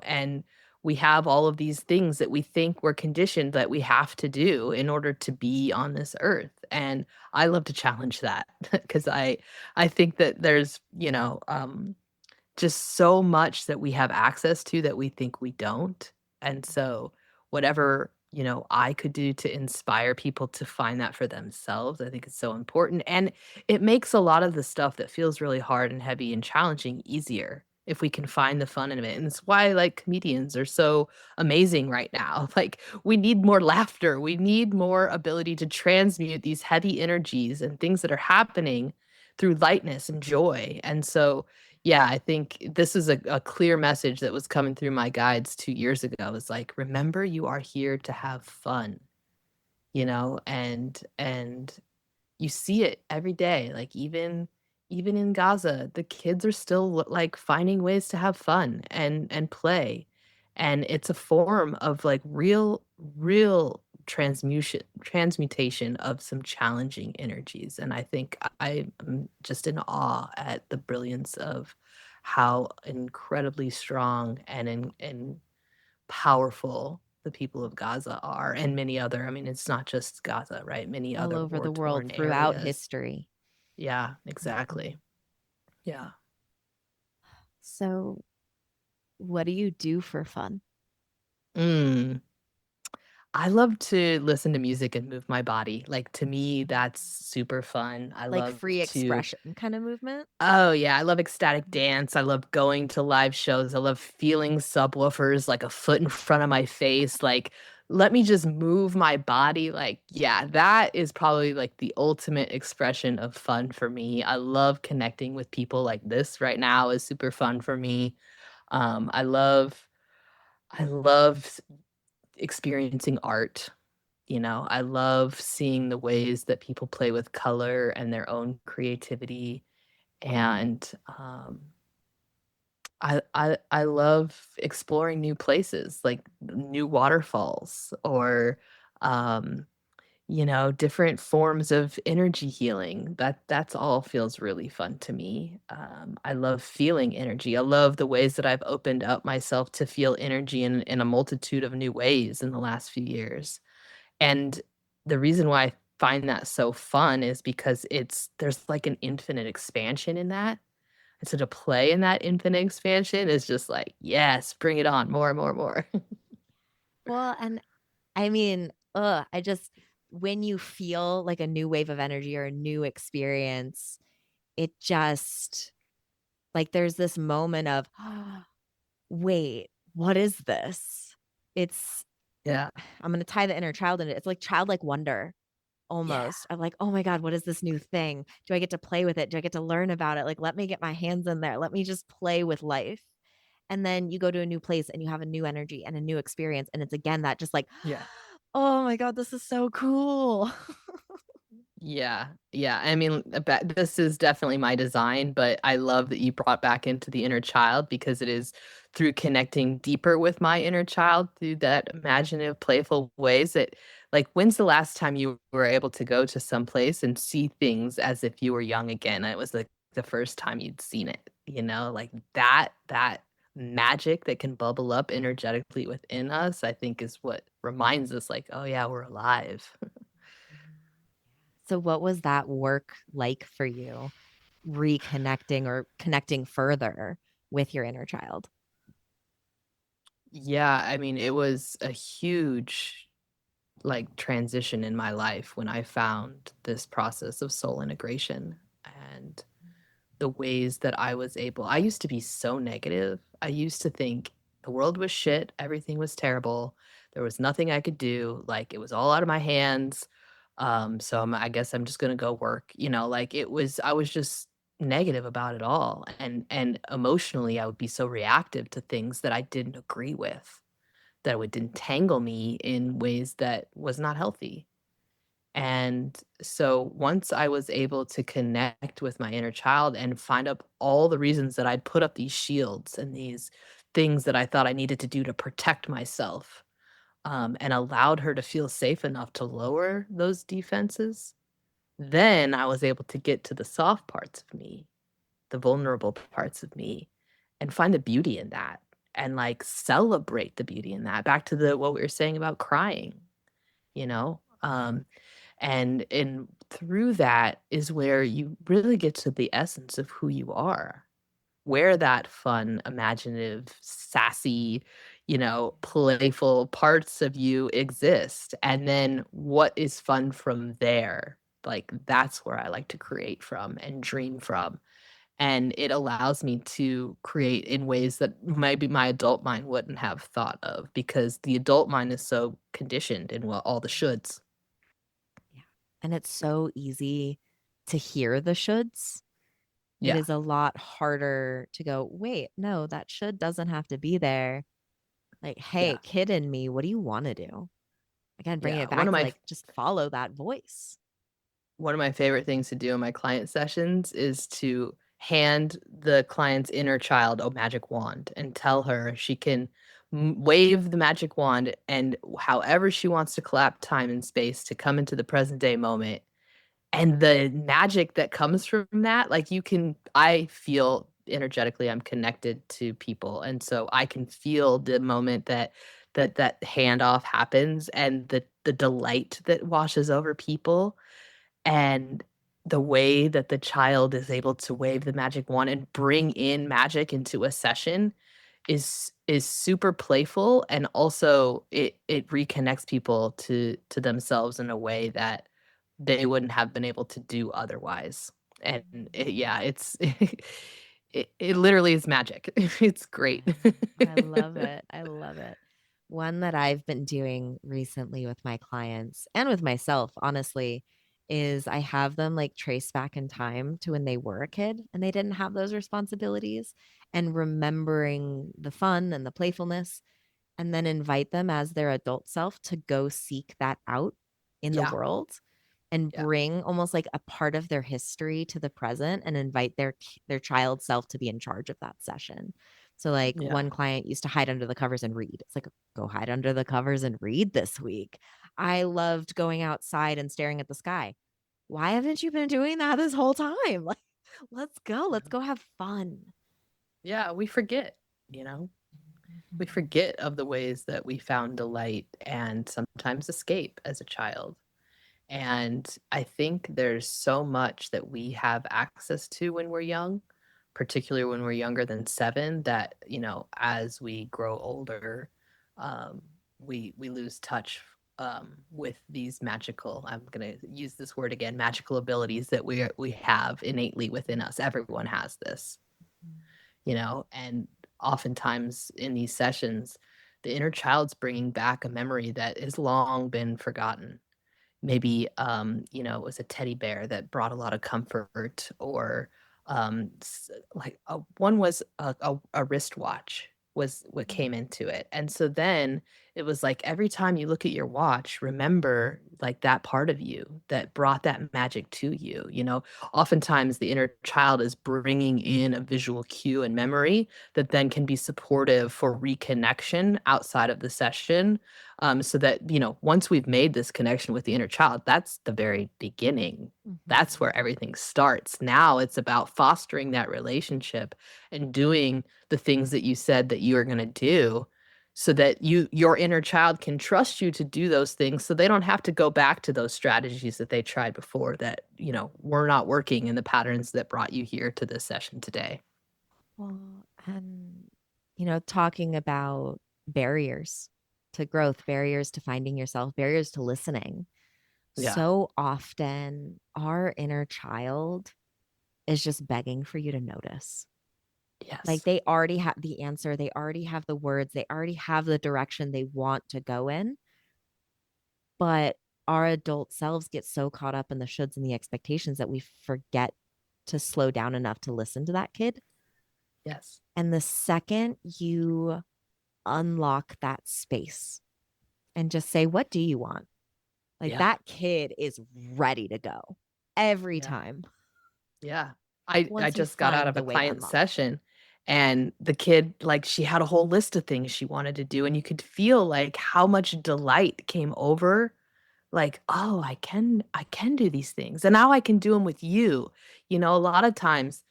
And we have all of these things that we think we're conditioned that we have to do in order to be on this earth. And I love to challenge that because I think that there's, just so much that we have access to that we think we don't. And so whatever, I could do to inspire people to find that for themselves, I think it's so important. And it makes a lot of the stuff that feels really hard and heavy and challenging easier if we can find the fun in it. And it's why like comedians are so amazing right now. Like we need more laughter. We need more ability to transmute these heavy energies and things that are happening through lightness and joy. And so yeah, I think this is a clear message that was coming through my guides 2 years ago. It's like, remember you are here to have fun, and you see it every day. Like even in Gaza, the kids are still like finding ways to have fun and play. And it's a form of like real transmutation of some challenging energies. And I think I'm just in awe at the brilliance of how incredibly strong and powerful the people of Gaza are and many other, I mean, it's not just Gaza, right? Many All other over the world war-torn throughout areas. history. Yeah, exactly. Yeah. So, what do you do for fun? Mm. I love to listen to music and move my body. Like, to me, that's super fun. I Like love free to expression kind of movement? Oh, yeah, I love ecstatic dance. I love going to live shows. I love feeling subwoofers like a foot in front of my face. Like, let me just move my body. Like, yeah, that is probably like the ultimate expression of fun for me. I love connecting with people like this right now is super fun for me. I love experiencing art. I love seeing the ways that people play with color and their own creativity. And I love exploring new places, like new waterfalls or um, different forms of energy healing. That's all feels really fun to me. I love feeling energy. I love the ways that I've opened up myself to feel energy in a multitude of new ways in the last few years. And the reason why I find that so fun is because there's like an infinite expansion in that. And so to play in that infinite expansion is just like, yes, bring it on, more, more, more. Well, and I mean, I just when you feel like a new wave of energy or a new experience, it just like there's this moment of, wait, what is this? It's Yeah. I'm gonna tie the inner child in it. It's like childlike wonder Yeah. almost. I'm like, oh my God, what is this new thing? Do I get to play with it? Do I get to learn about it? Like, let me get my hands in there. Let me just play with life. And then you go to a new place and you have a new energy and a new experience. And it's again that just like, Yeah. oh my God, this is so cool. Yeah, yeah. I mean, this is definitely my design, but I love that you brought back into the inner child because it is through connecting deeper with my inner child through that imaginative, playful ways that, like, when's the last time you were able to go to some place and see things as if you were young again? And it was like the first time you'd seen it, like that magic that can bubble up energetically within us, I think is what reminds us, like, oh yeah, we're alive. So, what was that work like for you? Reconnecting or connecting further with your inner child? Yeah, I mean, it was a huge, like, transition in my life when I found this process of soul integration and the ways that I used to be so negative. I used to think the world was shit, everything was terrible, there was nothing I could do, like, it was all out of my hands. So I guess I'm just gonna go work, like I was just negative about it all. And emotionally I would be so reactive to things that I didn't agree with, that would entangle me in ways that was not healthy. And so once I was able to connect with my inner child and find up all the reasons that I'd put up these shields and these things that I thought I needed to do to protect myself, and allowed her to feel safe enough to lower those defenses, then I was able to get to the soft parts of me, the vulnerable parts of me, and find the beauty in that and like celebrate the beauty in that. Back to the what we were saying about crying, you know? And through that is where you really get to the essence of who you are, where that fun, imaginative, sassy, playful parts of you exist. And then what is fun from there? Like that's where I like to create from and dream from. And it allows me to create in ways that maybe my adult mind wouldn't have thought of because the adult mind is so conditioned in all the shoulds. Yeah. And it's so easy to hear the shoulds. It Yeah. is a lot harder to go, wait, no, that should doesn't have to be there. Like, hey, Yeah. kid in me, what do you want to do? Again, bringing Yeah. it back to like just follow that voice. One of my favorite things to do in my client sessions is to hand the client's inner child a magic wand and tell her she can wave the magic wand and however she wants to collapse time and space to come into the present day moment. And the magic that comes from that, like I feel energetically I'm connected to people. And so I can feel the moment that handoff happens and the delight that washes over people. And the way that the child is able to wave the magic wand and bring in magic into a session is super playful, and also it reconnects people to themselves in a way that they wouldn't have been able to do otherwise. And yeah, it's it literally is magic. It's great. I love it. I love it. One that I've been doing recently with my clients and with myself, honestly, is I have them like trace back in time to when they were a kid and they didn't have those responsibilities, and remembering the fun and the playfulness, and then invite them as their adult self to go seek that out in the Yeah, world and yeah, bring almost like a part of their history to the present and invite their child self to be in charge of that session. So like yeah. one client used to hide under the covers and read. It's like, go hide under the covers and read this week. I loved going outside and staring at the sky. Why haven't you been doing that this whole time? Like, let's go. Let's Yeah. go have fun. Yeah, we forget, you know? We forget of the ways that we found delight and sometimes escape as a child. And I think there's so much that we have access to when we're young, particularly when we're younger than 7, that, as we grow older, um, we lose touch with these magical, I'm gonna use this word again, magical abilities that we have innately within us. Everyone has this, and oftentimes in these sessions, the inner child's bringing back a memory that has long been forgotten. Maybe, it was a teddy bear that brought a lot of comfort, or like one was a wristwatch was what came into it. And so then it was like every time you look at your watch, remember like that part of you that brought that magic to you. Oftentimes the inner child is bringing in a visual cue and memory that then can be supportive for reconnection outside of the session, so that once we've made this connection with the inner child, that's the very beginning. That's where everything starts. Now it's about fostering that relationship and doing the things that you said that you are going to do, so that your inner child can trust you to do those things, so they don't have to go back to those strategies that they tried before that were not working in the patterns that brought you here to this session today. Well, and talking about barriers to growth, barriers to finding yourself, barriers to listening. Yeah. So often our inner child is just begging for you to notice. Like Yes. they already have the answer, they already have the words, they already have the direction they want to go in. But our adult selves get so caught up in the shoulds and the expectations that we forget to slow down enough to listen to that kid. Yes. And the second you unlock that space and just say, what do you want? Like Yeah. that kid is ready to go every Yeah. time Yeah. I once we just got out find of a the way to client unlock. session, and the kid, like, she had a whole list of things she wanted to do, and you could feel, like, how much delight came over, like, "Oh, I can do these things, and now I can do them with you." A lot of times,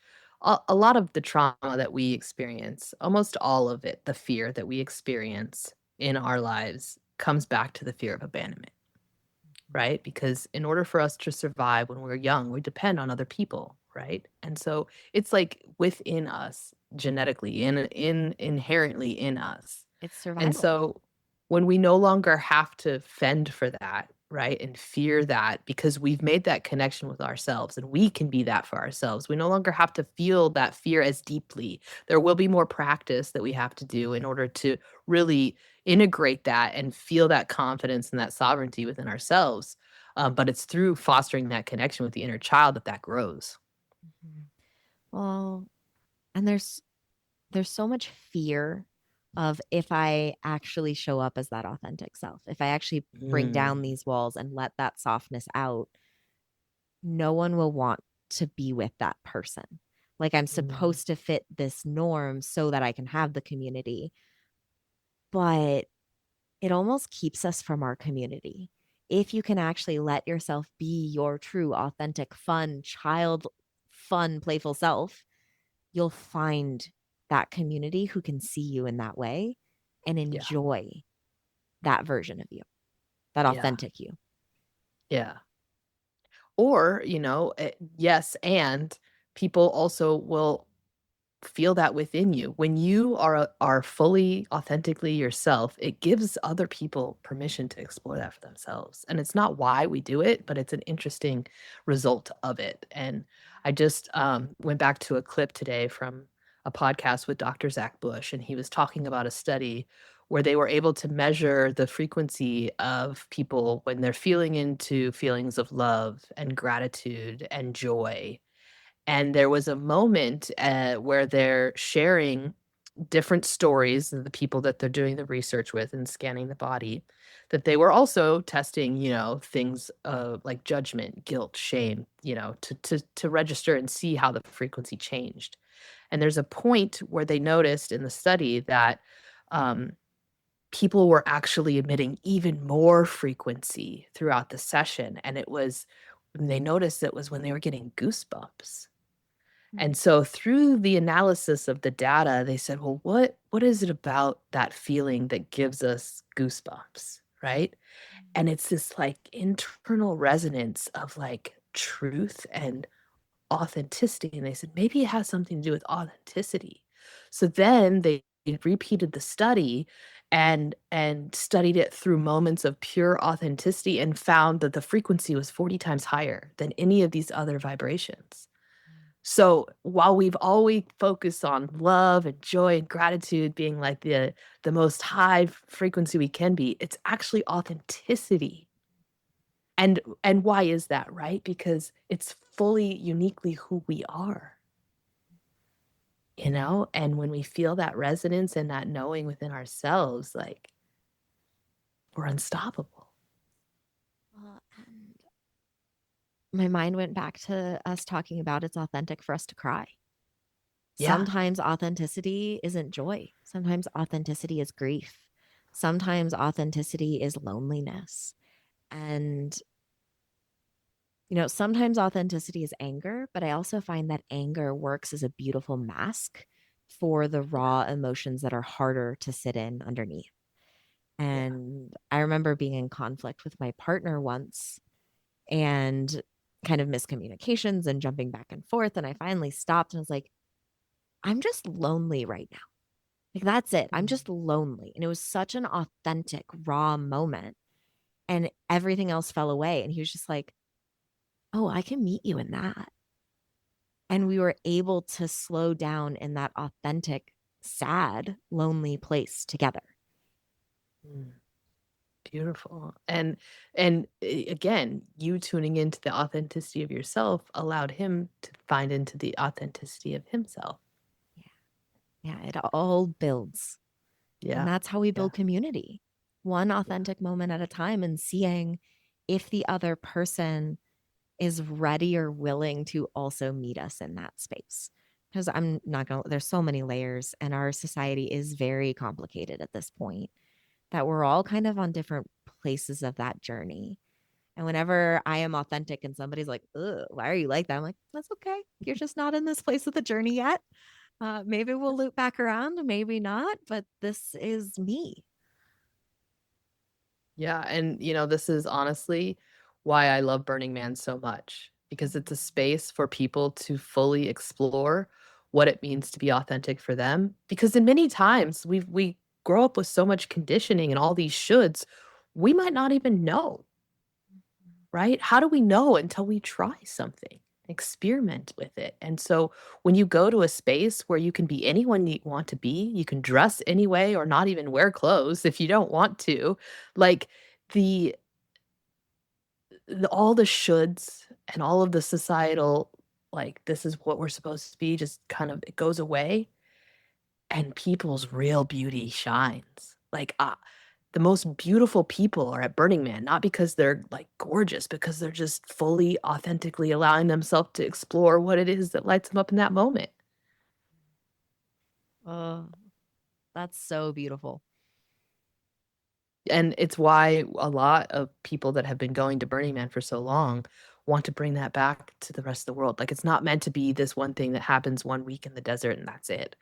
a lot of the trauma that we experience, almost all of it, the fear that we experience in our lives comes back to the fear of abandonment. Right? Because in order for us to survive when we're young, we depend on other people, right? And so it's like within us genetically, in inherently in us. It's And survival. so when we no longer have to fend for that, right? And fear that, because we've made that connection with ourselves and we can be that for ourselves. We no longer have to feel that fear as deeply. There will be more practice that we have to do in order to really integrate that and feel that confidence and that sovereignty within ourselves. But it's through fostering that connection with the inner child that grows. Mhm. Well, and there's so much fear of if I actually show up as that authentic self, if I actually bring down Mm, these walls and let that softness out, no one will want to be with that person. Like I'm mm, supposed to fit this norm so that I can have the community, but it almost keeps us from our community. If you can actually let yourself be your true, authentic, fun, fun, playful self, you'll find that community who can see you in that way and yeah, enjoy that version of you, that yeah, authentic you. yeah. Or, yes, and people also will feel that within you. When you are fully authentically yourself, it gives other people permission to explore that for themselves. And it's not why we do it, but it's an interesting result of it. And I just went back to a clip today from a podcast with Dr. Zach Bush, and he was talking about a study where they were able to measure the frequency of people when they're feeling into feelings of love and gratitude and joy. And there was a moment, where they're sharing different stories of the people that they're doing the research with and scanning the body, that they were also testing, things, like judgment, guilt, shame, to register and see how the frequency changed. And there's a point where they noticed in the study that, um, people were actually emitting even more frequency throughout the session, and they noticed it was when they were getting goosebumps. And so through the analysis of the data, they said, "Well, what is it about that feeling that gives us goosebumps?" Right? And it's this, like, internal resonance of, like, truth and authenticity, and they said, "Maybe it has something to do with authenticity." So then they repeated the study and studied it through moments of pure authenticity and found that the frequency was 40 times higher than any of these other vibrations. So while we've always focused on love and joy and gratitude being like the most high frequency we can be, it's actually authenticity. And why is that, right? Because it's fully uniquely who we are, And when we feel that resonance and that knowing within ourselves, like, we're unstoppable. And my mind went back to us talking about it's authentic for us to cry. Yeah. Sometimes authenticity isn't joy. Sometimes authenticity is grief. Sometimes authenticity is loneliness. And, sometimes authenticity is anger, but I also find that anger works as a beautiful mask for the raw emotions that are harder to sit in underneath. And I remember being in conflict with my partner once and kind of miscommunications and jumping back and forth. And I finally stopped and was like, I'm just lonely right now. Like, that's it. I'm just lonely. And it was such an authentic, raw moment. And everything else fell away. And he was just like, oh, I can meet you in that. And we were able to slow down in that authentic, sad, lonely place together. Mm. Beautiful. And again, you tuning into the authenticity of yourself allowed him to find into the authenticity of himself. Yeah. Yeah. It all builds. And Yeah. that's how we Yeah. build community, one authentic moment at a time, and seeing if the other person is ready or willing to also meet us in that space. Because I'm not going to, there's so many layers, and our society is very complicated at this point that we're all kind of on different places of that journey. And whenever I am authentic and somebody's like, ugh, why are you like that? I'm like, that's okay. You're just not in this place of the journey yet. Maybe we'll loop back around, maybe not, but this is me. Yeah. And, this is honestly why I love Burning Man so much, because it's a space for people to fully explore what it means to be authentic for them. Because in many times we grow up with so much conditioning and all these shoulds, we might not even know. Right? How do we know until we try something, experiment with it? And so when you go to a space where you can be anyone you want to be, you can dress any way or not even wear clothes if you don't want to, like the, all the shoulds and all of the societal, like, this is what we're supposed to be, just kind of, it goes away and people's real beauty shines. Like, the most beautiful people are at Burning Man, not because they're, like, gorgeous, because they're just fully, authentically allowing themselves to explore what it is that lights them up in that moment. Oh, that's so beautiful. And it's why a lot of people that have been going to Burning Man for so long want to bring that back to the rest of the world. Like, it's not meant to be this one thing that happens one week in the desert and that's it.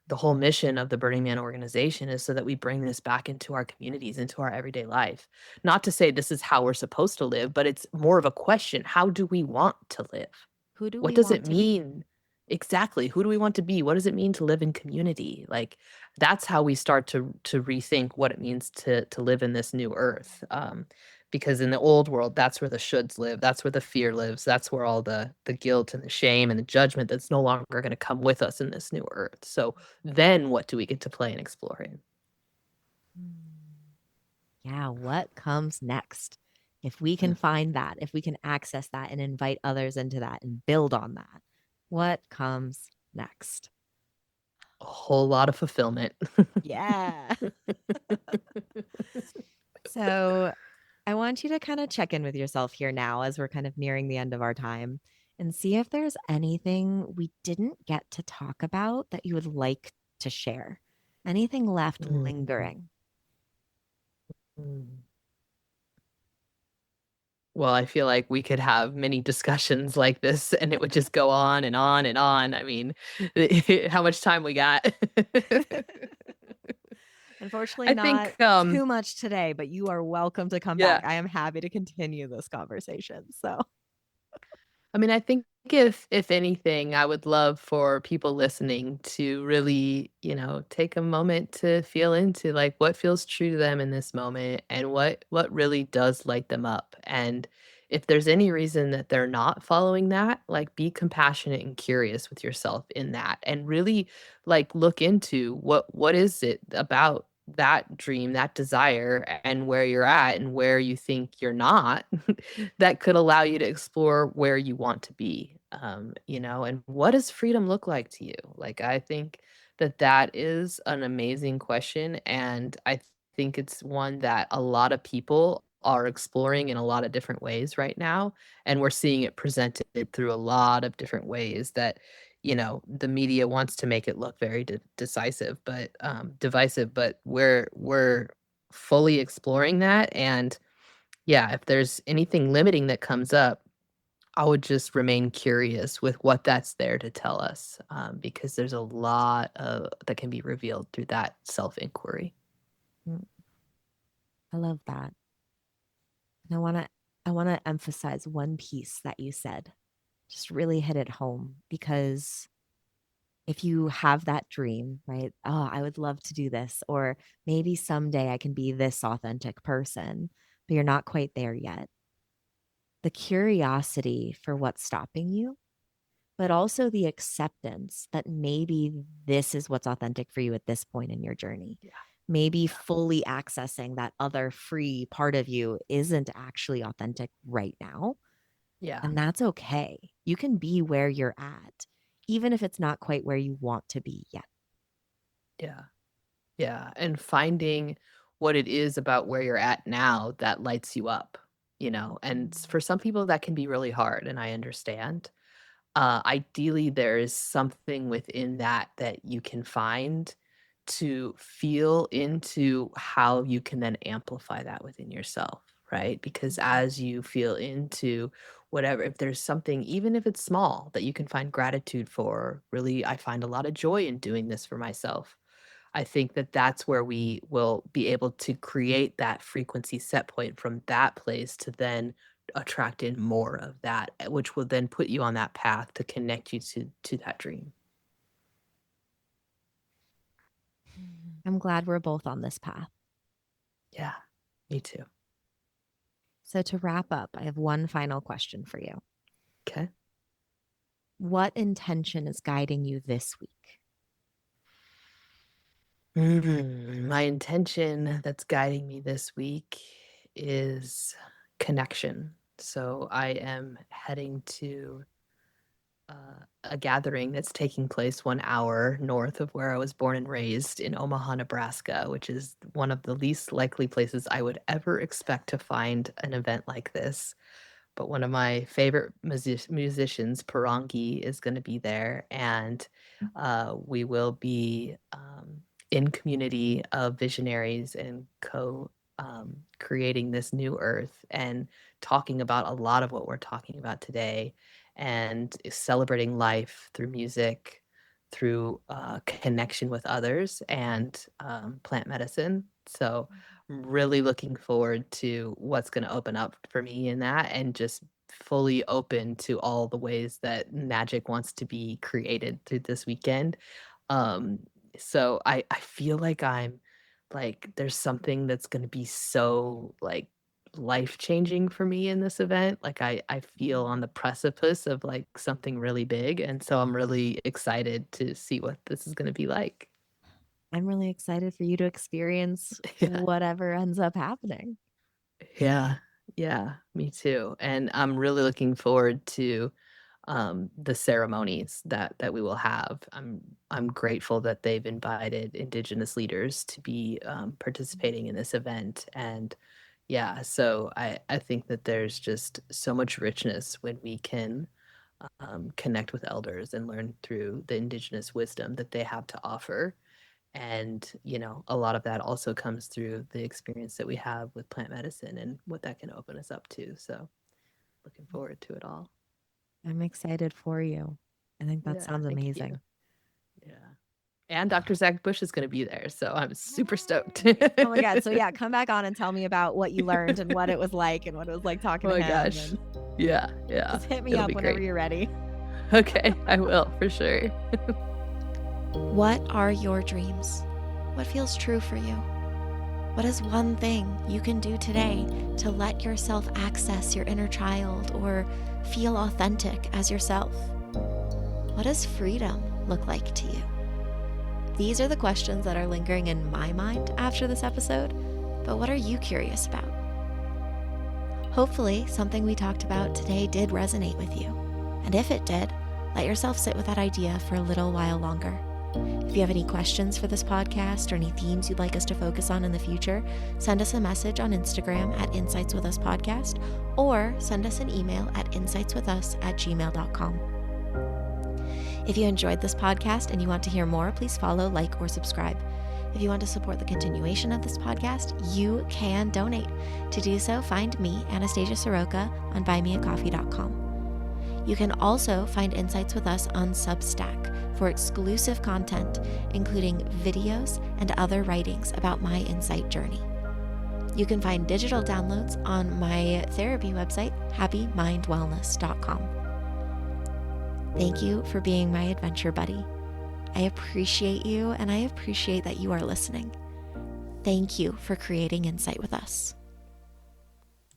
the whole mission of the Burning Man organization is so that we bring this back into our communities, into our everyday life. Not to say this is how we're supposed to live, but it's more of a question. How do we want to live? Who do What we does want it to be? mean? Exactly. Who do we want to be? What does it mean to live in community? Like that's how we start to rethink what it means to live in this new earth. Because in the old world, that's where the shoulds live. That's where the fear lives. That's where all the guilt and the shame and the judgment that's no longer going to come with us in this new earth. So then what do we get to play and explore in? Yeah, what comes next? If we can find that, if we can access that and invite others into that and build on that, what comes next? A whole lot of fulfillment. Yeah. So I want you to kind of check in with yourself here now as we're kind of nearing the end of our time and see if there's anything we didn't get to talk about that you would like to share. Anything left Mm, lingering? mm. Well, I feel like we could have many discussions like this and it would just go on and on and on. I mean, how much time we got? Unfortunately, I not think too much today, but you are welcome to come back. yeah. I am happy to continue this conversation. So, I mean, I think if anything, I would love for people listening to really, take a moment to feel into like what feels true to them in this moment and what really does light them up. And if there's any reason that they're not following that, like be compassionate and curious with yourself in that and really like look into what is it about that dream, that desire and where you're at and where you think you're not that could allow you to explore where you want to be. And what does freedom look like to you? Like, I think that that is an amazing question. And I think it's one that a lot of people are exploring in a lot of different ways right now. And we're seeing it presented through a lot of different ways that, the media wants to make it look very decisive, but divisive, but we're fully exploring that. And yeah, if there's anything limiting that comes up, I would just remain curious with what that's there to tell us, because there's a lot that can be revealed through that self-inquiry. mm, I love that. And I want to emphasize one piece that you said. Just really hit it home because if you have that dream, right? Oh, I would love to do this or maybe someday I can be this authentic person, but you're not quite there yet. The curiosity for what's stopping you, but also the acceptance that maybe this is what's authentic for you at this point in your journey. Yeah, Maybe yeah, fully accessing that other free part of you isn't actually authentic right now. yeah, And that's okay. You can be where you're at, even if it's not quite where you want to be yet. yeah, yeah, and finding what it is about where you're at now that lights you up, and for some people that can be really hard, and I understand. Ideally, there is something within that that you can find to feel into how you can then amplify that within yourself, right? Because as you feel into whatever, if there's something, even if it's small, that you can find gratitude for, really, I find a lot of joy in doing this for myself. I think that that's where we will be able to create that frequency set point from that place to then attract in more of that, which will then put you on that path to connect you to that dream. I'm glad we're both on this path. Yeah, me too. So, to wrap up, I have one final question for you. Okay. What intention is guiding you this week? My intention that's guiding me this week is connection. So I am heading to a gathering that's taking place 1 hour north of where I was born and raised in Omaha, Nebraska, which is one of the least likely places I would ever expect to find an event like this. But one of my favorite musicians, Parangi, is going to be there, and we will be in community of visionaries and creating this new earth and talking about a lot of what we're talking about today, and celebrating life through music, through connection with others and plant medicine. So I'm really looking forward to what's going to open up for me in that, and just fully open to all the ways that magic wants to be created through this weekend. Um, so I feel like I'm like there's something that's going to be so like life changing for me in this event. Like I feel on the precipice of like something really big, and so I'm really excited to see what this is going to be like. I'm really excited for you to experience Yeah. whatever ends up happening. Yeah. Yeah, me too. And I'm really looking forward to the ceremonies that we will have. I'm grateful that they've invited Indigenous leaders to be participating in this event, and yeah, so I think that there's just so much richness when we can connect with elders and learn through the Indigenous wisdom that they have to offer. And a lot of that also comes through the experience that we have with plant medicine and what that can open us up to. So looking forward to it all. I'm excited for you. I think that Yeah, sounds thank you. amazing. Yeah. And Dr. Zach Bush is going to be there, so I'm super stoked. Oh my God. So yeah, come back on and tell me about what you learned and what it was like and what it was like talking Oh to my him. gosh. And Yeah. just hit me It'll up be whenever great. you're ready. Okay, I will for sure. What are your dreams? What feels true for you? What is one thing you can do today to let yourself access your inner child or feel authentic as yourself? What does freedom look like to you? These are the questions that are lingering in my mind after this episode, but what are you curious about? Hopefully, something we talked about today did resonate with you. And if it did, let yourself sit with that idea for a little while longer. If you have any questions for this podcast or any themes you'd like us to focus on in the future, send us a message on Instagram at insightswithuspodcast, or send us an email at insightswithus@gmail.com. If you enjoyed this podcast and you want to hear more, please follow, like, or subscribe. If you want to support the continuation of this podcast, you can donate. To do so, find me, Anastasia Soroka, on buymeacoffee.com. You can also find Insights with Us on Substack for exclusive content, including videos and other writings about my insight journey. You can find digital downloads on my therapy website, happymindwellness.com. Thank you for being my adventure buddy. I appreciate you, and I appreciate that you are listening. Thank you for creating insight with us.